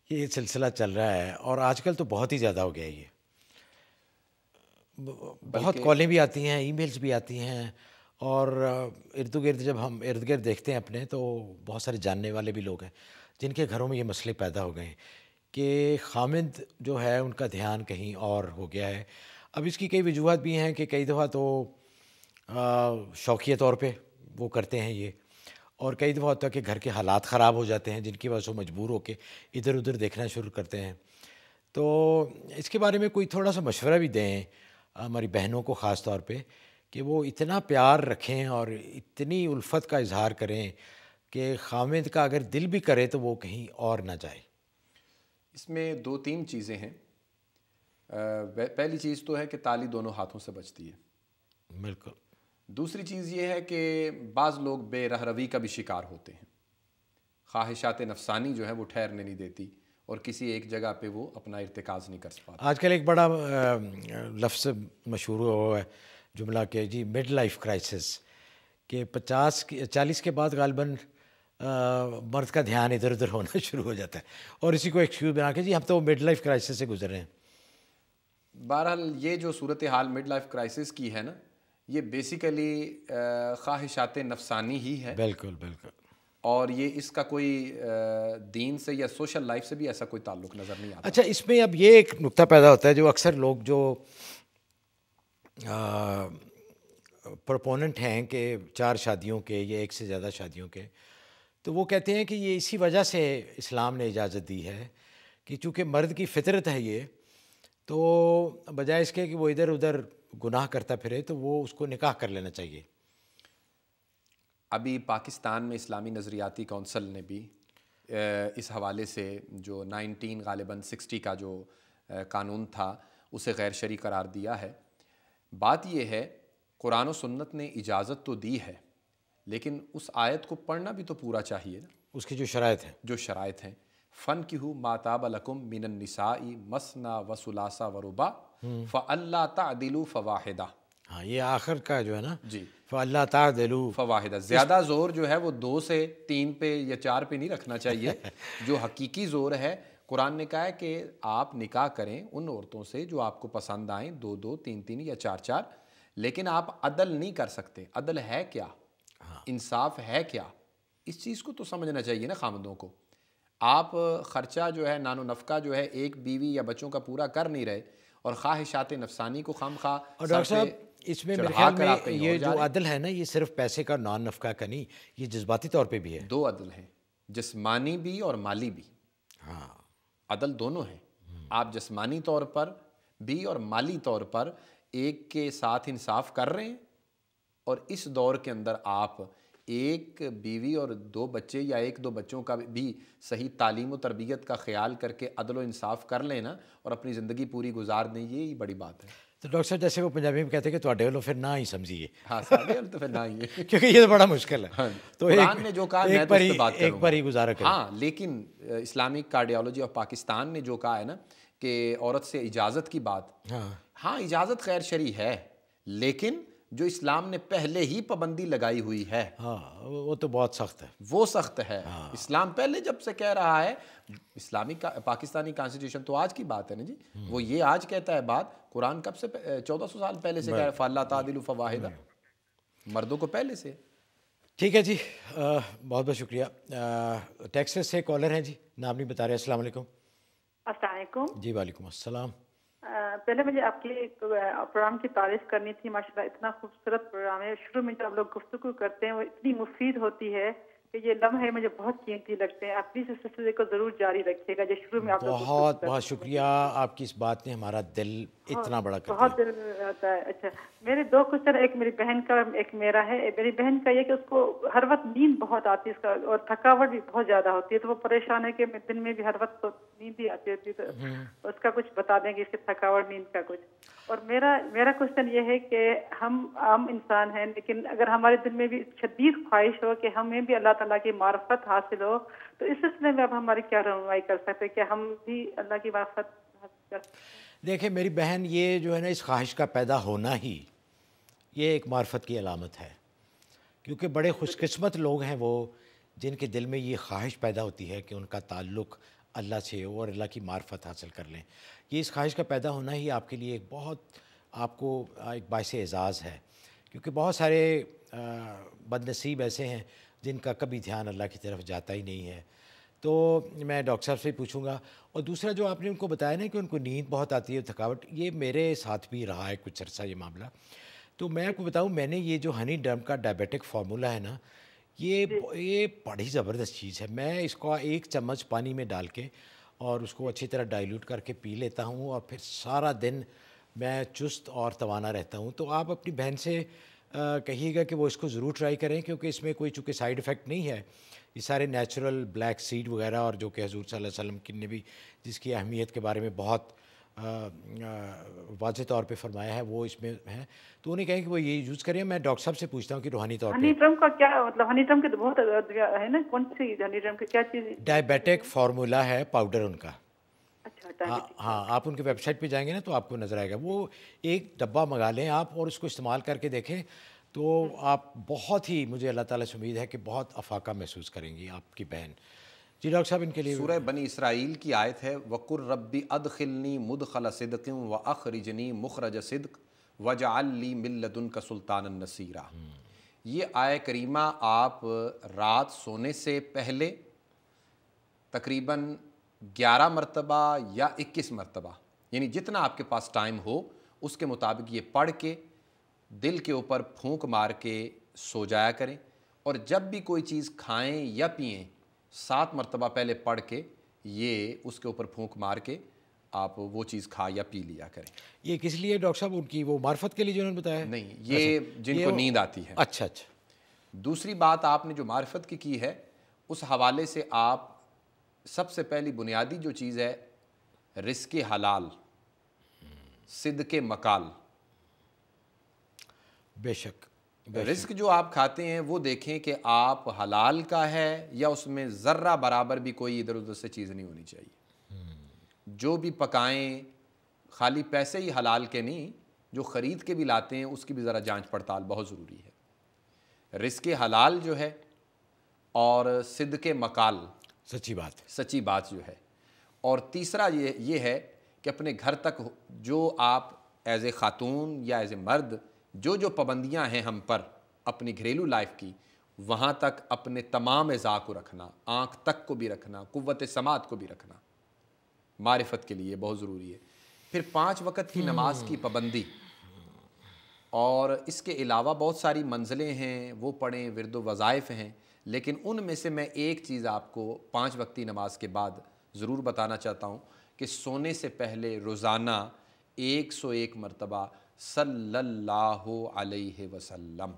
یہ سلسلہ چل رہا ہے، اور آج کل تو بہت ہی زیادہ ہو گیا ہے۔ یہ بہت کالیں بھی آتی ہیں، ای میلز بھی آتی ہیں، اور ارد گرد جب ہم ارد گرد دیکھتے ہیں اپنے، تو بہت سارے جاننے والے بھی لوگ ہیں جن کے گھروں میں یہ مسئلے پیدا ہو گئے ہیں کہ خامند جو ہے ان کا دھیان کہیں اور ہو گیا ہے۔ اب اس کی کئی وجوہات بھی ہیں کہ کئی دفعہ تو شوقیہ طور پہ وہ کرتے ہیں یہ، اور کئی دفعہ ہوتا ہے کہ گھر کے حالات خراب ہو جاتے ہیں جن کی وجہ سے مجبور ہو کے ادھر ادھر دیکھنا شروع کرتے ہیں۔ تو اس کے بارے میں کوئی تھوڑا سا مشورہ بھی دیں ہماری بہنوں کو، خاص طور پہ کہ وہ اتنا پیار رکھیں اور اتنی الفت کا اظہار کریں کہ خامد کا اگر دل بھی کرے تو وہ کہیں اور نہ جائے۔ اس میں 2-3 چیزیں ہیں۔ پہلی چیز تو ہے کہ تالی دونوں ہاتھوں سے بجتی ہے، بالکل۔ دوسری چیز یہ ہے کہ بعض لوگ بے رہروی کا بھی شکار ہوتے ہیں، خواہشات نفسانی جو ہے وہ ٹھہرنے نہیں دیتی، اور کسی ایک جگہ پہ وہ اپنا ارتکاز نہیں کر پاتے۔ آج کل ایک بڑا لفظ مشہور ہوا ہے، جملہ کہ جی مڈ لائف کرائسس، کہ 40 کے بعد غالباً مرد کا دھیان ادھر ادھر ہونا شروع ہو جاتا ہے، اور اسی کو ایکسکیوز بنا کے جی ہم تو مڈ لائف کرائسس سے گزر رہے ہیں۔ بہرحال یہ جو صورتحال مڈ لائف کرائسس کی ہے نا، یہ بیسیکلی خواہشات نفسانی ہی ہے۔ بالکل بالکل، اور یہ اس کا کوئی دین سے یا سوشل لائف سے بھی ایسا کوئی تعلق نظر نہیں آتا۔ اچھا، اس میں اب یہ ایک نقطہ پیدا ہوتا ہے، جو اکثر لوگ جو پروپوننٹ ہیں کہ 4 شادیوں کے یا 1 سے زیادہ شادیوں کے، تو وہ کہتے ہیں کہ یہ اسی وجہ سے اسلام نے اجازت دی ہے کہ چونکہ مرد کی فطرت ہے یہ، تو بجائے اس کے کہ وہ ادھر ادھر گناہ کرتا پھرے تو وہ اس کو نکاح کر لینا چاہیے۔ ابھی پاکستان میں اسلامی نظریاتی کونسل نے بھی اس حوالے سے جو 1960 کا جو قانون تھا اسے غیر شرعی قرار دیا ہے۔ بات یہ ہے، قرآن و سنت نے اجازت تو دی ہے، لیکن اس آیت کو پڑھنا بھی تو پورا چاہیے نا، اس کی جو شرائط ہیں، فَانْكِحُوا مَا طَابَ لَكُم مِّنَ النِّسَاءِ مَثْنَىٰ وَثُلَاثَ وَرُبَاعَ فَأَلَّا تَعْدِلُوا فَوَاحِدَةً۔ ہاں، یہ آخر کا جو ہے نا، جی، فَأَلَّا تَعْدِلُوا فواحدہ، زیادہ زور جو ہے وہ 2 سے 3 پہ یا 4 پہ نہیں رکھنا چاہیے۔ جو حقیقی زور ہے، قرآن نے کہا ہے کہ آپ نکاح کریں ان عورتوں سے جو آپ کو پسند آئیں، 2 3 یا 4، لیکن آپ عدل نہیں کر سکتے۔ عدل ہے کیا؟ انصاف ہے کیا؟ اس چیز کو تو سمجھنا چاہیے نا خامدوں کو۔ آپ خرچہ جو ہے، نان و نفقہ جو ہے، ایک بیوی یا بچوں کا پورا کر نہیں رہے، اور خواہشات نفسانی کو خام خواہ۔ اور ڈاکٹر صاحب، اس میں میرے خیال میں یہ جو عدل ہے نا، یہ صرف پیسے کا، نان نفقہ کا نہیں، یہ جذباتی طور پہ بھی ہے۔ 2 عدل ہیں، جسمانی بھی اور مالی بھی۔ ہاں، عدل دونوں ہیں۔ آپ جسمانی طور پر بھی اور مالی طور پر ایک کے ساتھ انصاف کر رہے ہیں، اور اس دور کے اندر آپ ایک بیوی اور 2 بچے یا 1-2 بچوں کا بھی صحیح تعلیم و تربیت کا خیال کر کے عدل و انصاف کر لیں نا، اور اپنی زندگی پوری گزار دیں، یہی بڑی بات ہے۔ تو ڈاکٹر صاحب، جیسے وہ پنجابی میں کہتے ہیں کہ تواڈے والوں پھر نہ ہی سمجھیے۔ ہاں، سارے تو پھر نہ ہی ہے، کیونکہ یہ تو بڑا مشکل ہے۔ تو قرآن نے جو کہا میں تو اس پہ بات کروں گا، ایک بار ہی گزارا کریں۔ ہاں، لیکن اسلامک کارڈیالوجی آف پاکستان نے جو کہا ہے نا کہ عورت سے اجازت کی بات، ہاں اجازت خیر شرعی ہے، لیکن جو اسلام نے پہلے ہی پابندی لگائی ہوئی ہے وہ تو بہت سخت ہے، وہ سخت ہے۔ اسلام پہلے جب سے کہہ رہا ہے، اسلامی پاکستانی کانسٹیٹیوشن تو آج کی بات ہے نا جی، وہ یہ آج کہتا ہے بات، قرآن کب سے 1400 سال پہلے سے کہہ رہا ہے فَأَلَّا تَعْدِلُوا فَوَاحِدَةً، مردوں کو پہلے سے۔ ٹھیک ہے جی، بہت بہت شکریہ۔ ٹیکساس سے کالر ہیں جی، نام نہیں بتا رہے۔ السلام علیکم۔ السلام علیکم جی وعلیکم السلام۔ پہلے مجھے آپ کے پروگرام کی تعریف کرنی تھی، ماشاءاللہ اتنا خوبصورت پروگرام ہے، شروع میں جو آپ لوگ گفتگو کرتے ہیں وہ اتنی مفید ہوتی ہے کہ یہ لمحے مجھے بہت قیمتی لگتے ہیں، آپ پلیز اس سلسلے کو ضرور جاری رکھیے گا جو شروع میں آپ لوگ بہت بہت شکریہ، آپ کی اس بات نے ہمارا دل اتنا بڑا کر دیا۔ بہت دل رہتا ہے۔ اچھا، میرے دو کوشچن، ایک میری بہن کا ایک میرا ہے۔ میری بہن کا یہ کہ اس کو ہر وقت نیند بہت آتی ہے اس کا، اور تھکاوٹ بھی بہت زیادہ ہوتی ہے، تو وہ پریشان ہے کہ دن میں بھی ہر وقت تو نیند ہی آتی ہوتی ہے، تو اس کا کچھ بتا دیں گے اس کی تھکاوٹ نیند کا کچھ۔ اور میرا کوشچن یہ ہے کہ ہم عام انسان ہیں، لیکن اگر ہمارے دل میں بھی شدید خواہش ہو کہ ہمیں بھی اللہ تعالیٰ کی معرفت حاصل ہو، تو اس سلسلے میں اب ہماری کیا رہنمائی کر سکتے ہیں کہ ہم بھی اللہ کی معرفت حاصل کر سکتے ہیں؟ دیکھیں میری بہن، یہ جو ہے نا اس خواہش کا پیدا ہونا ہی یہ ایک معرفت کی علامت ہے، کیونکہ بڑے خوش قسمت لوگ ہیں وہ جن کے دل میں یہ خواہش پیدا ہوتی ہے کہ ان کا تعلق اللہ سے ہو اور اللہ کی معرفت حاصل کر لیں۔ یہ اس خواہش کا پیدا ہونا ہی آپ کے لیے ایک بہت آپ کو ایک باعث اعزاز ہے، کیونکہ بہت سارے بد نصیب ایسے ہیں جن کا کبھی دھیان اللہ کی طرف جاتا ہی نہیں ہے۔ تو میں ڈاکٹر صاحب سے پوچھوں گا۔ اور دوسرا جو آپ نے ان کو بتایا نا کہ ان کو نیند بہت آتی ہے، تھکاوٹ، یہ میرے ساتھ بھی رہا ہے کچھ عرصہ یہ معاملہ۔ تو میں آپ کو بتاؤں، میں نے یہ جو ہنی ڈرم کا ڈائبیٹک فارمولا ہے نا، یہ بڑی زبردست چیز ہے۔ میں اس کو 1 چمچ پانی میں ڈال کے اور اس کو اچھی طرح ڈائلیوٹ کر کے پی لیتا ہوں، اور پھر سارا دن میں چست اور توانا رہتا ہوں۔ تو آپ اپنی بہن سے کہیے گا کہ وہ اس کو ضرور ٹرائی کریں، کیونکہ اس میں کوئی چونکہ سائیڈ ایفیکٹ نہیں ہے، یہ سارے نیچرل بلیک سیڈ وغیرہ، اور جو کہ حضور صلی اللہ علیہ وسلم کی نے بھی جس کی اہمیت کے بارے میں بہت واضح طور پہ فرمایا ہے وہ اس میں ہے، تو انہیں کہیں کہ وہ یہ یوز کریں۔ میں ڈاکٹر صاحب سے پوچھتا ہوں کہ روحانی طور پہ ہنی ڈرم کا کیا مطلب؟ ہنی ڈرم کے تو بہت ہے نا، کون سی ہنی ڈرم کی کیا چیز؟ ڈائبیٹک فارمولا ہے، پاؤڈر ان کا۔ اچھا، ہاں، آپ ان کی ویب سائٹ پہ جائیں گے نا تو آپ کو نظر آئے گا، وہ ایک ڈبہ منگا لیں آپ اور اس کو استعمال کر کے دیکھیں، تو آپ بہت ہی، مجھے اللہ تعالیٰ سے امید ہے کہ بہت افاقہ محسوس کریں گی آپ کی بہن۔ جی ڈاکٹر صاحب، ان کے لیے سورہ بنی اسرائیل کی آیت ہے، وَقُلْ رَبِّ أَدْخِلْنِي مُدْخَلَ صِدْقٍ وَأَخْرِجْنِي مُخْرَجَ صِدْقٍ وَاجْعَلْ لِي مِن لَّدُنْكَ سُلْطَانًا نَصِيرًا۔ یہ آیہ کریمہ آپ رات سونے سے پہلے تقریباً 11 مرتبہ یا 21 مرتبہ، یعنی جتنا آپ کے پاس ٹائم ہو اس کے مطابق یہ پڑھ کے دل کے اوپر پھونک مار کے سو جایا کریں، اور جب بھی کوئی چیز کھائیں یا پئیں 7 مرتبہ پہلے پڑھ کے یہ اس کے اوپر پھونک مار کے آپ وہ چیز کھا یا پی لیا کریں۔ یہ کس لیے ڈاکٹر صاحب؟ ان کی وہ معرفت کے لیے جو انہوں نے بتایا؟ نہیں، یہ جن کو نیند آتی ہے۔ اچھا۔ دوسری بات آپ نے جو معرفت کی ہے اس حوالے سے آپ سب سے پہلی بنیادی جو چیز ہے، رزق حلال، صدق مقال۔ بے شک رزق جو آپ کھاتے ہیں وہ دیکھیں کہ آپ حلال کا ہے یا اس میں ذرہ برابر بھی کوئی ادھر ادھر سے چیز نہیں ہونی چاہیے۔ جو بھی پکائیں خالی پیسے ہی حلال کے نہیں، جو خرید کے بھی لاتے ہیں اس کی بھی ذرا جانچ پڑتال بہت ضروری ہے۔ رزق حلال جو ہے اور صدق مقال، سچی بات جو ہے، اور تیسرا یہ ہے کہ اپنے گھر تک جو آپ ایز اے خاتون یا ایز اے مرد جو پابندیاں ہیں ہم پر اپنی گھریلو لائف کی، وہاں تک اپنے تمام اعضاء کو رکھنا، آنکھ تک کو بھی رکھنا، قوت سماعت کو بھی رکھنا، معرفت کے لیے بہت ضروری ہے۔ پھر 5 وقت کی نماز کی پابندی، اور اس کے علاوہ بہت ساری منزلیں ہیں وہ پڑھیں، ورد و وظائف ہیں، لیکن ان میں سے میں ایک چیز آپ کو 5 وقتی نماز کے بعد ضرور بتانا چاہتا ہوں کہ سونے سے پہلے روزانہ 101 مرتبہ صلی اللہ علیہ وسلم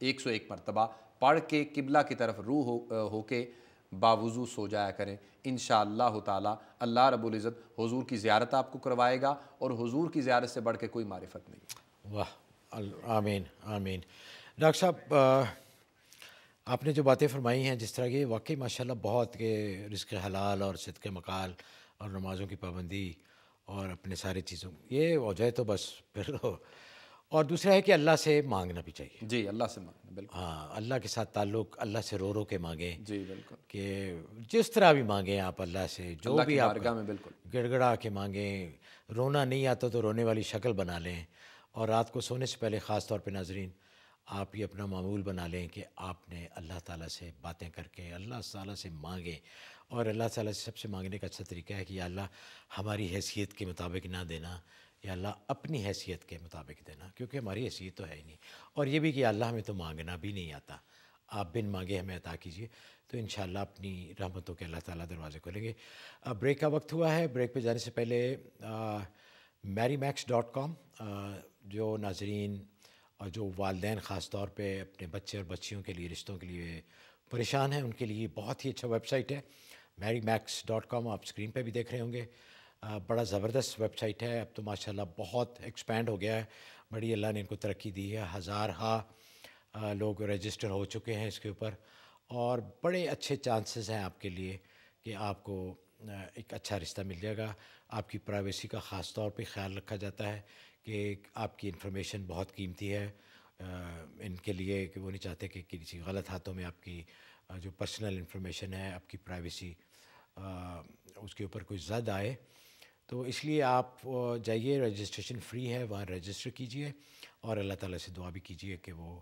101 مرتبہ پڑھ کے قبلہ کی طرف ہو کے باوضو سو جایا کریں۔ انشاءاللہ تعالی اللہ رب العزت حضور کی زیارت آپ کو کروائے گا، اور حضور کی زیارت سے بڑھ کے کوئی معرفت نہیں۔ واہ، آمین آمین۔ ڈاکٹر صاحب، آپ نے جو باتیں فرمائی ہیں جس طرح کی، واقعی ماشاءاللہ بہت، کہ رزق حلال اور صدق مقال اور نمازوں کی پابندی اور اپنے سارے چیزوں یہ ہو جائے تو بس پھر اور دوسرا ہے کہ اللہ سے مانگنا بھی چاہیے. جی اللہ سے مانگنا بالکل. ہاں اللہ کے ساتھ تعلق, اللہ سے رو رو کے مانگیں. جی بالکل. کہ جس طرح بھی مانگیں آپ اللہ سے, جو اللہ بھی کی آپ بارگاہ میں بالکل گڑ گڑا کے مانگیں. رونا نہیں آتا تو رونے والی شکل بنا لیں, اور رات کو سونے سے پہلے خاص طور پہ ناظرین آپ یہ اپنا معمول بنا لیں کہ آپ نے اللہ تعالیٰ سے باتیں کر کے اللہ تعالیٰ سے مانگیں. اور اللہ تعالیٰ سے سب سے مانگنے کا اچھا طریقہ ہے کہ یا اللہ ہماری حیثیت کے مطابق نہ دینا, یا اللہ اپنی حیثیت کے مطابق دینا, کیونکہ ہماری حیثیت تو ہے ہی نہیں. اور یہ بھی کہ اللہ ہمیں تو مانگنا بھی نہیں آتا, آپ بن مانگے ہمیں عطا کیجیے, تو انشاءاللہ اپنی رحمتوں کے اللہ تعالیٰ دروازے کھولیں گے. بریک کا وقت ہوا ہے. بریک پہ جانے سے پہلے MaryMax.com جو ناظرین اور جو والدین خاص طور پہ اپنے بچے اور بچیوں کے لیے رشتوں کے لیے پریشان ہیں, ان کے لیے بہت ہی اچھا ویب سائٹ ہے MaryMax.com. آپ اسکرین پہ بھی دیکھ رہے ہوں گے. بڑا زبردست ویب سائٹ ہے. اب تو ماشاءاللہ بہت ایکسپینڈ ہو گیا ہے, بڑی اللہ نے ان کو ترقی دی ہے. ہزارہا لوگ رجسٹر ہو چکے ہیں اس کے اوپر, اور بڑے اچھے چانسز ہیں آپ کے لیے کہ آپ کو ایک اچھا رشتہ مل جائے گا. آپ کی پرائیویسی کا خاص طور پہ خیال رکھا جاتا ہے کہ آپ کی انفارمیشن بہت قیمتی ہے ان کے لیے, کہ وہ نہیں چاہتے کہ کسی غلط ہاتھوں میں آپ کی جو پرسنل انفارمیشن ہے, آپ کی پرائیویسی اس کے اوپر کوئی زد آئے. تو اس لیے آپ جائیے, رجسٹریشن فری ہے, وہاں رجسٹر کیجئے اور اللہ تعالیٰ سے دعا بھی کیجئے کہ وہ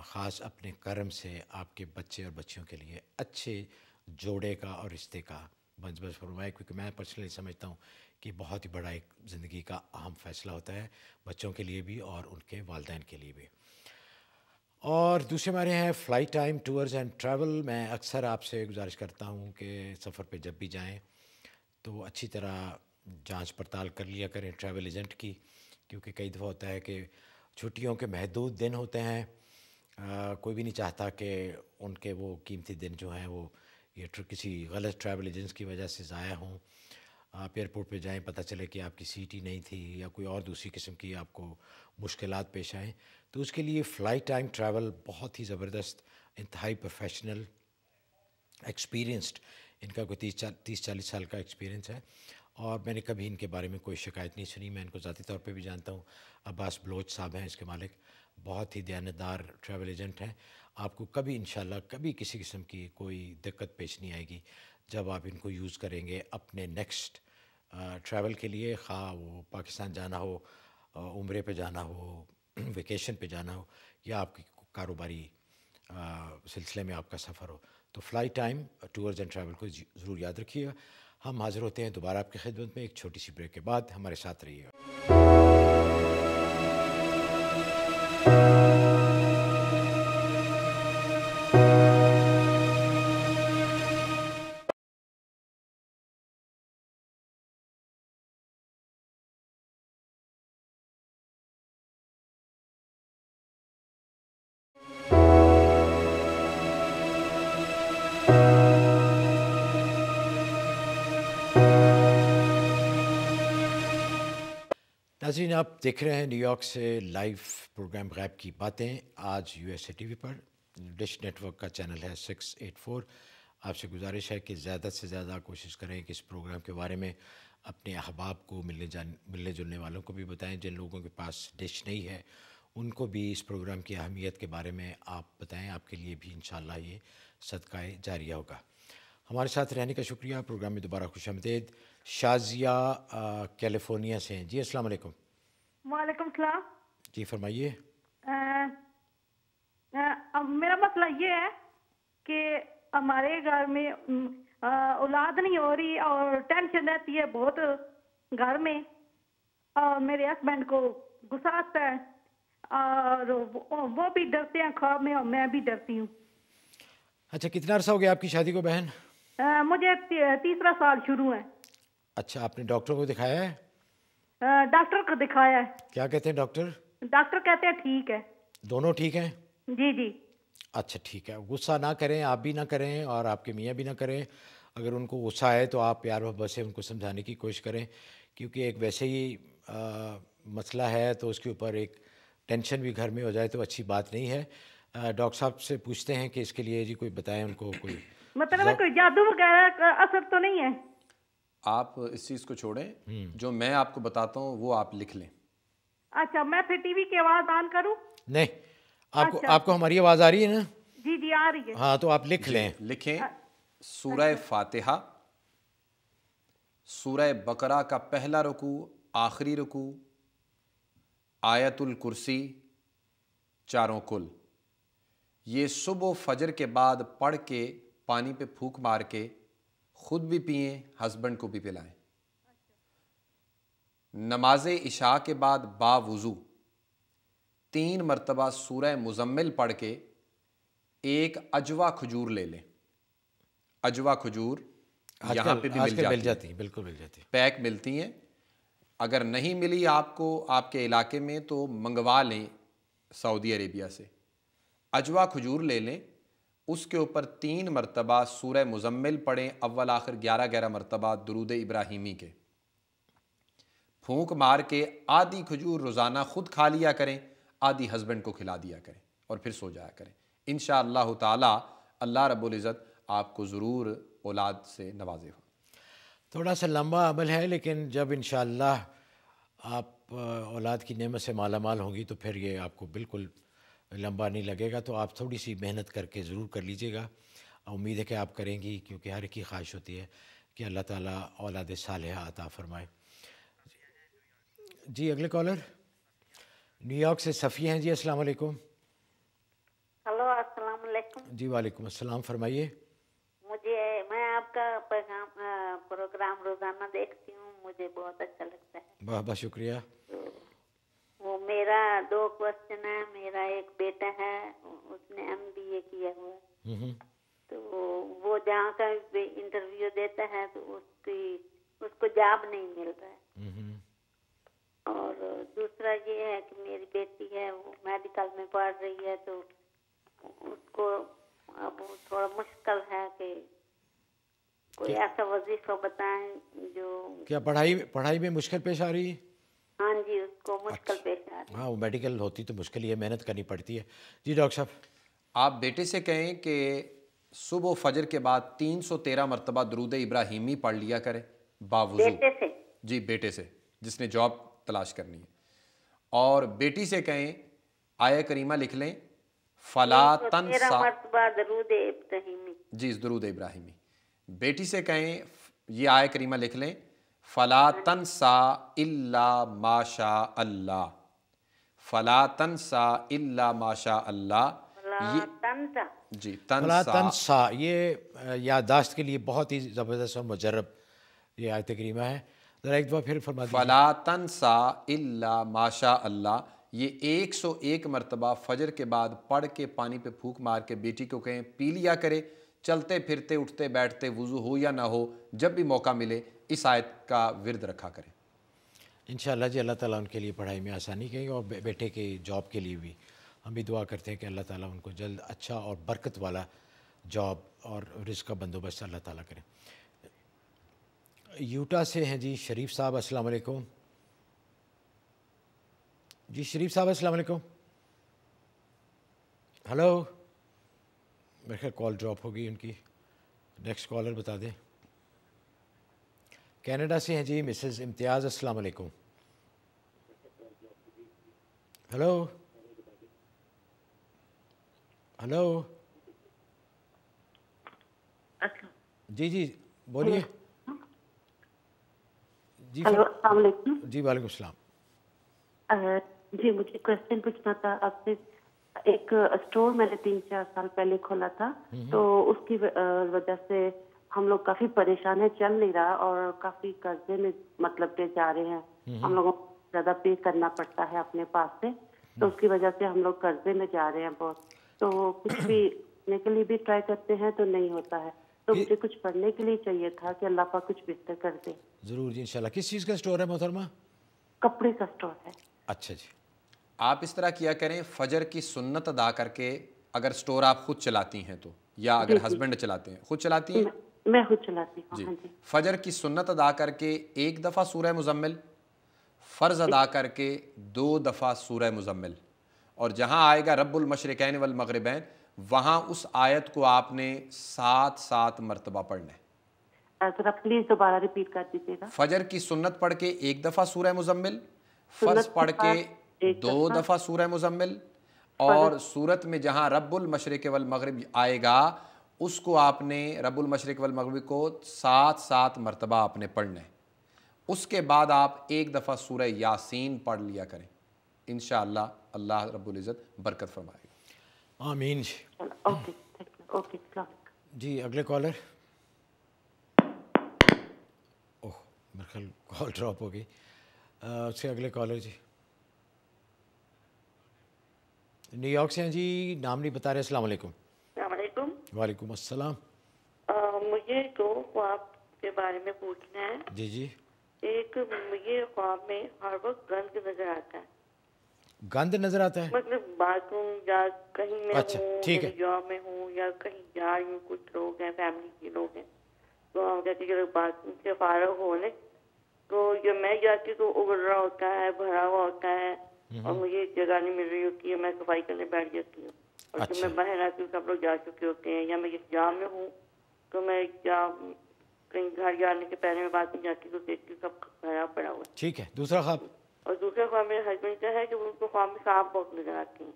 خاص اپنے کرم سے آپ کے بچے اور بچیوں کے لیے اچھے جوڑے کا اور رشتے کا بندوبست فرمائے. کیونکہ میں پرسنلی سمجھتا ہوں کہ بہت ہی بڑا ایک زندگی کا اہم فیصلہ ہوتا ہے بچوں کے لیے بھی اور ان کے والدین کے لیے بھی. اور دوسرے ہمارے ہیں fly time tours and travel. میں اکثر آپ سے گزارش کرتا ہوں کہ سفر پہ جب بھی جائیں تو اچھی طرح جانچ پڑتال کر لیا کریں ٹریول ایجنٹ کی, کیونکہ کئی دفعہ ہوتا ہے کہ چھٹیوں کے محدود دن ہوتے ہیں, کوئی بھی نہیں چاہتا کہ ان کے وہ قیمتی دن جو ہیں وہ یہ کسی غلط ٹریول ایجنٹس کی وجہ سے ضائع ہوں. آپ ایئرپورٹ پہ جائیں, پتہ چلے کہ آپ کی سیٹ ہی نہیں تھی یا کوئی اور دوسری قسم کی آپ کو مشکلات پیش آئیں. تو اس کے لیے فلائی ٹائم ٹریول بہت ہی زبردست, انتہائی پروفیشنل, ایکسپیرینسڈ, ان کا کوئی 30-40 سال کا ایکسپیرینس ہے, اور میں نے کبھی ان کے بارے میں کوئی شکایت نہیں سنی. میں ان کو ذاتی طور پہ بھی جانتا ہوں. عباس بلوچ صاحب ہیں اس کے مالک, بہت ہی دیانتدار ٹریول ایجنٹ ہیں. آپ کو کبھی انشاءاللہ کبھی کسی قسم کی کوئی دقت پیش نہیں آئے گی جب آپ ان کو یوز کریں گے اپنے نیکسٹ ٹریول کے لیے, خواہ وہ پاکستان جانا ہو, عمرے پہ جانا ہو, ویکیشن پہ جانا ہو, یا آپ کی کاروباری سلسلے میں آپ کا سفر ہو. تو fly time tours and travel کو ضرور یاد رکھیے گا. ہم حاضر ہوتے ہیں دوبارہ آپ کی خدمت میں ایک چھوٹی سی بریک کے بعد. ہمارے ساتھ رہیے گا. ناظرین آپ دیکھ رہے ہیں نیو یارک سے لائیو پروگرام غیب کی باتیں. آج USA ٹی وی پر ڈش نیٹ ورک کا چینل ہے 684. آپ سے گزارش ہے کہ زیادہ سے زیادہ کوشش کریں کہ اس پروگرام کے بارے میں اپنے احباب کو, ملنے جلنے والوں کو بھی بتائیں. جن لوگوں کے پاس ڈش نہیں ہے ان کو بھی اس پروگرام کی اہمیت کے بارے میں آپ بتائیں. آپ کے لیے بھی انشاءاللہ یہ صدقہ جاریہ ہوگا. ہمارے ساتھ رہنے کا شکریہ. پروگرام میں دوبارہ خوش آمدید. شازیہ کیلیفورنیا سے ہیں. جی السلام علیکم. وعلیکم السلام. جی فرمائیے. میرا مسئلہ یہ ہے کہ ہمارے گھر میں اولاد نہیں ہو رہی اور ٹینشن رہتی ہے بہت گھر میں, اور میرے ہسبینڈ کو غصہ آتا ہے اور وہ بھی ڈرتے ہیں خواب میں اور میں بھی ڈرتی ہوں. اچھا کتنا عرصہ ہو گیا آپ کی شادی کو بہن؟ مجھے 3 سال شروع ہے. اچھا آپ نے ڈاکٹر کو دکھایا ہے؟ ڈاکٹر کو دکھایا ہے. کیا کہتے ہیں ڈاکٹر؟ ڈاکٹر کہتے ہیں ٹھیک ہے. دونوں ٹھیک ہیں؟ جی جی. اچھا ٹھیک ہے. غصہ نہ کریں, آپ بھی نہ کریں اور آپ کے میاں بھی نہ کریں. اگر ان کو غصہ آئے تو آپ پیار محبت سے ان کو سمجھانے کی کوشش کریں, کیونکہ ایک ویسے ہی مسئلہ ہے تو اس کے اوپر ایک ٹینشن بھی گھر میں ہو جائے تو اچھی بات نہیں ہے. ڈاکٹر صاحب سے پوچھتے ہیں کہ اس کے لیے جی کوئی بتائیں ان کو, کوئی مطلب کوئی جادو وغیرہ کا اثر تو نہیں ہے؟ آپ اس چیز کو چھوڑیں، جو میں آپ کو بتاتا ہوں وہ آپ لکھ لیں۔ اچھا میں پھر ٹی وی کی آواز آن کروں؟ نہیں، آپ کو ہماری آواز آ رہی ہے نا؟ جی جی آ رہی ہے۔ ہاں تو آپ لکھ لیں۔ لکھیں سورہ فاتحہ، سورہ بقرہ کا پہلا رکوع، آخری رکوع، آیت الکرسی، چاروں کل، یہ صبح و فجر کے بعد پڑھ کے پانی پہ پھونک مار کے خود بھی پئیں، ہسبینڈ کو بھی پلائیں۔ نماز عشاء کے بعد با وضو 3 مرتبہ سورہ مزمل پڑھ کے ایک اجوا کھجور لے لیں۔ اجوا کھجور یہاں پہ بھی مل جاتی ہیں، بالکل مل جاتی ہیں، پیک ملتی ہیں۔ اگر نہیں ملی آپ کو آپ کے علاقے میں تو منگوا لیں سعودی عربیہ سے۔ اجوا کھجور لے لیں، اس کے اوپر 3 مرتبہ سورہ مزمل پڑھیں، اول آخر 11 مرتبہ درود ابراہیمی کے، پھونک مار کے آدھی کھجور روزانہ خود کھا لیا کریں، آدھی ہسبینڈ کو کھلا دیا کریں اور پھر سو جایا کریں۔ انشاءاللہ تعالی اللہ رب العزت آپ کو ضرور اولاد سے نوازے گا۔ تھوڑا سا لمبا عمل ہے، لیکن جب انشاءاللہ آپ اولاد کی نعمت سے مالا مال ہوں گی تو پھر یہ آپ کو بالکل لمبا نہیں لگے گا۔ تو آپ تھوڑی سی محنت کر کے ضرور کر لیجیے گا، امید ہے کہ آپ کریں گی، کیونکہ ہر ایک کی خواہش ہوتی ہے کہ اللہ تعالیٰ اولاد صالحہ عطا فرمائے۔ جی اگلے کالر نیو یارک سے صفیہ ہیں۔ جی السلام علیکم۔ ہلو السلام علیکم۔ جی وعلیکم السلام، فرمائیے۔ میں آپ کا پروگرام روزانہ دیکھتی ہوں، مجھے بہت اچھا لگتا ہے۔ بہت بہت شکریہ۔ وہ میرا 2 کوسچن ہے۔ میرا ایک بیٹا ہے، اس نے MBA کیا ہوا ہے، تو وہ جہاں کا انٹرویو دیتا ہے تو اس کو جاب نہیں مل رہا ہے۔ اور دوسرا یہ ہے کہ میری بیٹی ہے، وہ میڈیکل میں پڑھ رہی ہے، تو اس کو اب تھوڑا مشکل ہے کہ کوئی ایسا وظیفہ بتائیں جو کیا پڑھائی میں مشکل پیش آ رہی ہے؟ ہاں جی، اس کو مشکل پیش آ رہی ہے۔ ہاں وہ میڈیکل ہوتی تو مشکل ہی ہے، محنت کرنی پڑتی ہے۔ جی ڈاکٹر صاحب، آپ بیٹے سے کہیں کہ صبح و فجر کے بعد 313 مرتبہ درود ابراہیمی پڑھ لیا کرے باوضو۔ بیٹے سے؟ جی بیٹے سے، جس نے جاب تلاش کرنی ہے۔ اور بیٹی سے کہیں آیہ کریمہ لکھ لیں، فلا تنسا، مرتبہ درود ابراہیمی۔ جی درود ابراہیمی۔ بیٹی سے کہیں یہ آیہ کریمہ لکھ لیں، فلا تنسا الا ما شاء اللہ، فلا تنسا الا ما شاء اللہ۔ جی فلا تنسا، یہ یادداشت کے لیے بہت ہی زبردست اور مجرب یہ آیت کریمہ ہے، ذرا ایک دفعہ پھر فرما دیجیے۔ فلا تنسا الا ما شاء اللہ، یہ 101 مرتبہ فجر کے بعد پڑھ کے پانی پہ پھونک مار کے بیٹی کو کہیں پی لیا کرے، چلتے پھرتے اٹھتے بیٹھتے وضو ہو یا نہ ہو، جب بھی موقع ملے اس آیت کا ورد رکھا کریں۔ انشاءاللہ جی اللہ تعالیٰ ان کے لیے پڑھائی میں آسانی کریں گے، اور بیٹے کے جاب کے لیے بھی ہم بھی دعا کرتے ہیں کہ اللہ تعالیٰ ان کو جلد اچھا اور برکت والا جاب اور رزق کا بندوبست اللہ تعالیٰ کریں۔ یوٹا سے ہیں جی شریف صاحب، السلام علیکم۔ جی شریف صاحب السلام علیکم۔ ہلو، میرے خیال کال ڈراپ ہو گئی ان کی، نیکسٹ کالر بتا دیں۔ کینیڈا سے ہیں جی مسز امتیاز، السلام علیکم۔ ہلو ہلو، جی جی بولیے۔ جی ہلو السلام علیکم۔ جی وعلیکم السلام۔ جی مجھے کوشچن پوچھنا تھا آپ سے۔ ایک اسٹور میں نے 3-4 سال پہلے کھولا تھا، تو اس کی وجہ سے ہم لوگ کافی پریشان ہیں، چل نہیں رہا اور کافی قرضے میں مطلب کہ جا رہے ہیں، ہم لوگوں کو زیادہ پے کرنا پڑتا ہے اپنے پاس سے، تو اس کی وجہ سے ہم لوگ قرضے میں جا رہے ہیں بہت، تو کچھ بھی کرنے کے لیے بھی ٹرائی کرتے ہیں تو نہیں ہوتا ہے، تو مجھے کچھ پڑھنے کے لیے چاہیے تھا کہ اللہ پاک کچھ بہتر کر دے۔ ضرور جی انشاءاللہ۔ کس چیز کا اسٹور ہے محترمہ؟ کپڑے کا اسٹور ہے۔ اچھا جی۔ آپ اس طرح کیا کریں، فجر کی سنت ادا کر کے، اگر اسٹور آپ خود چلاتی ہیں تو، یا اگر ہسبینڈ چلاتے ہیں، خود چلاتی ہیں؟ میں خود چلاتی ہوں۔ جی ہاں جی۔ فجر کی سنت ادا کر کے 1 دفعہ سورہ مزمل، فرض ادا کر کے 2 دفعہ سورہ مزمل، اور جہاں آئے گا رب المشرقین والمغربین وہاں اس آیت کو آپ نے 7 مرتبہ پڑھنا ہے۔ ذرا پلیز دوبارہ ریپیٹ کر دیجیے گا. فجر کی سنت پڑھ کے ایک دفعہ سورہ مزمل، فرض پڑھ کے 2 دفعہ سورہ مزمل، اور صورت میں جہاں رب المشرق والمغرب آئے گا اس کو آپ نے رب المشرق والمغرب کو 7 مرتبہ آپ نے پڑھنا ہے. اس کے بعد آپ ایک دفعہ سورہ یاسین پڑھ لیا کریں، انشاءاللہ اللہ رب العزت برکت فرمائے گا. آمین. Okay okay. جی اگلے کالر. اوہ میرے خیال کال ڈراپ ہو گئی. اس سے اگلے کالر جی نیو یارک سے ہیں جی، نام نہیں بتا رہے. السلام علیکم. السلام علیکم. وعلیکم السلام. مجھے 2 خواب کے بارے میں پوچھنا ہے. جی جی. ایک مجھے خواب میں ہر وقت گند نظر آتا ہے. گند نظر آتا ہے؟ مطلب باتھ روم یا کہیں میں اچھا ٹھیک ہے. جاب میں ہوں یا کہیں جا رہی ہوں، کچھ لوگ ہیں فیملی کے لوگ ہیں تو ہم کہتے ہیں کہ باتھ روم سے فارغ ہو لیں تو جب میں جاتی تو اگڑ رہا ہوتا ہے، بھرا ہوا ہوتا ہے اور مجھے جگہ نہیں مل رہی ہوتی ہے، میں صفائی کرنے بیٹھ جاتی ہوں. اور جب میں باہر آتی ہوں سب لوگ جا چکے ہوتے ہیں، یا میں جس جام میں ہوں تو میں کہیں گھر جانے کے پہلے میں بات نہیں جاتی تو دیکھتی ہوں سب بھرا پڑا ہوا. ٹھیک ہے. دوسرا خواب؟ اور دوسرا خواب میرے ہسبینڈ کا ہے کہ ان کو خواب میں سانپ بہت نظر آتے ہیں.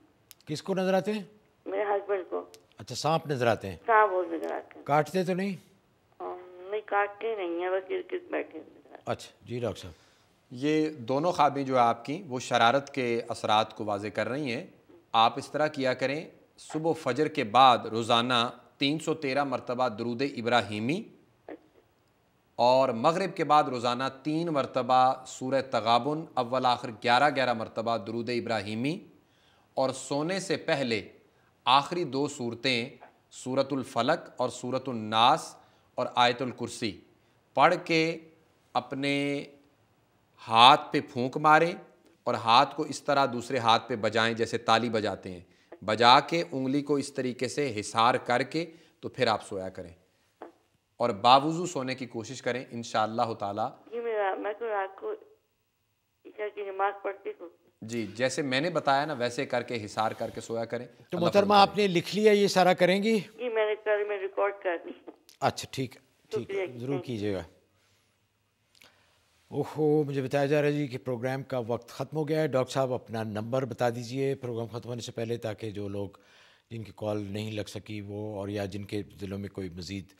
کس کو نظر آتے ہیں؟ میرے ہسبینڈ کو. اچھا سانپ نظر آتے ہیں. سانپ بہت نظر آتے ہیں. کاٹتے تو نہیں؟ نہیں کاٹتے نہیں ہیں، بس گر بیٹھے. اچھا جی ڈاکٹر صاحب. یہ دونوں خوابیں جو آپ کی وہ شرارت کے اثرات کو واضح کر رہی ہیں. آپ اس طرح کیا کریں، صبح فجر کے بعد روزانہ 313 مرتبہ درود ابراہیمی اور مغرب کے بعد روزانہ 3 مرتبہ سورہ تغابن اول آخر 11 مرتبہ درود ابراہیمی، اور سونے سے پہلے آخری 2 صورتیں سورۃ الفلق اور سورۃ الناس اور آیت الکرسی پڑھ کے اپنے ہاتھ پہ پھونک ماریں اور ہاتھ کو اس طرح دوسرے ہاتھ پہ بجائیں جیسے تالی بجاتے ہیں، بجا کے انگلی کو اس طریقے سے حصار کر کے تو پھر آپ سویا کریں اور باوضو سونے کی کوشش کریں انشاءاللہ تعالیٰ. میں تو رات کو عشاء کی نماز پڑھتی ہوں. جی جیسے میں نے بتایا نا ویسے کر کے حصار کر کے سویا کریں. تو محترمہ آپ نے لکھ لیا یہ سارا کریں گی؟ جی میں نے کل میں ریکارڈ کر دی. اچھا ٹھیک ہے ضرور کیجیے گا. اوہو مجھے بتایا جا رہا ہے جی کہ پروگرام کا وقت ختم ہو گیا ہے. ڈاکٹر صاحب اپنا نمبر بتا دیجئے پروگرام ختم ہونے سے پہلے، تاکہ جو لوگ جن کی کال نہیں لگ سکی وہ، اور یا جن کے دلوں میں کوئی مزید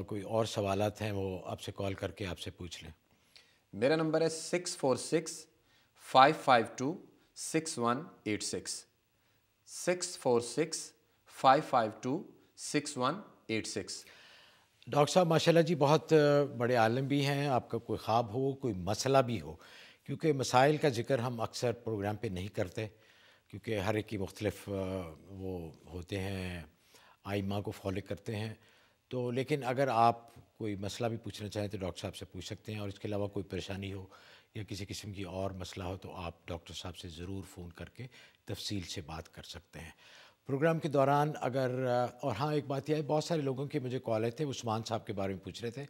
کوئی اور سوالات ہیں وہ آپ سے کال کر کے آپ سے پوچھ لیں. میرا نمبر ہے 646-552-6186 646-552-6186. ڈاکٹر صاحب ماشاءاللہ جی بہت بڑے عالم بھی ہیں. آپ کا کوئی خواب ہو، کوئی مسئلہ بھی ہو، کیونکہ مسائل کا ذکر ہم اکثر پروگرام پہ نہیں کرتے کیونکہ ہر ایک کی مختلف وہ ہوتے ہیں، آئمہ کو فالو کرتے ہیں. تو لیکن اگر آپ کوئی مسئلہ بھی پوچھنا چاہیں تو ڈاکٹر صاحب سے پوچھ سکتے ہیں، اور اس کے علاوہ کوئی پریشانی ہو یا کسی قسم کی اور مسئلہ ہو تو آپ ڈاکٹر صاحب سے ضرور فون کر کے تفصیل سے بات کر سکتے ہیں پروگرام کے دوران. اگر اور ہاں ایک بات یہ ہے، بہت سارے لوگوں کے مجھے کال آئے تھے، عثمان صاحب کے بارے میں پوچھ رہے تھے.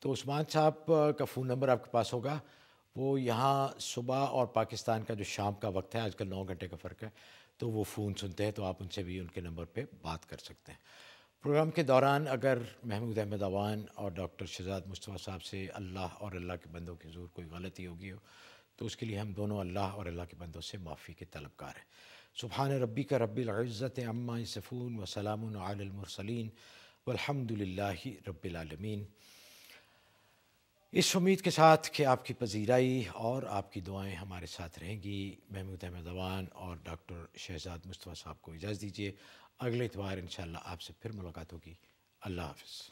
تو عثمان صاحب کا فون نمبر آپ کے پاس ہوگا. وہ یہاں صبح اور پاکستان کا جو شام کا وقت ہے، آج کل 9 گھنٹے کا فرق ہے، تو وہ فون سنتے ہیں، تو آپ ان سے بھی ان کے نمبر پہ بات کر سکتے ہیں. پروگرام کے دوران اگر محمود احمد اوان اور ڈاکٹر شہزاد مصطفیٰ صاحب سے اللہ اور اللہ کے بندوں کے حضور کوئی غلطی ہوگی ہو تو اس کے لیے ہم دونوں اللہ اور اللہ کے بندوں سے معافی کے طلبگار ہیں. سبحان ربک رب العزت عما یصفون وسلام علی المرسلین والحمد للہ رب العالمین. اس امید کے ساتھ کہ آپ کی پذیرائی اور آپ کی دعائیں ہمارے ساتھ رہیں گی، محمود احمد اوان اور ڈاکٹر شہزاد مصطفیٰ صاحب کو اجازت دیجیے. اگلے اتوار انشاءاللہ آپ سے پھر ملاقات ہوگی. اللہ حافظ.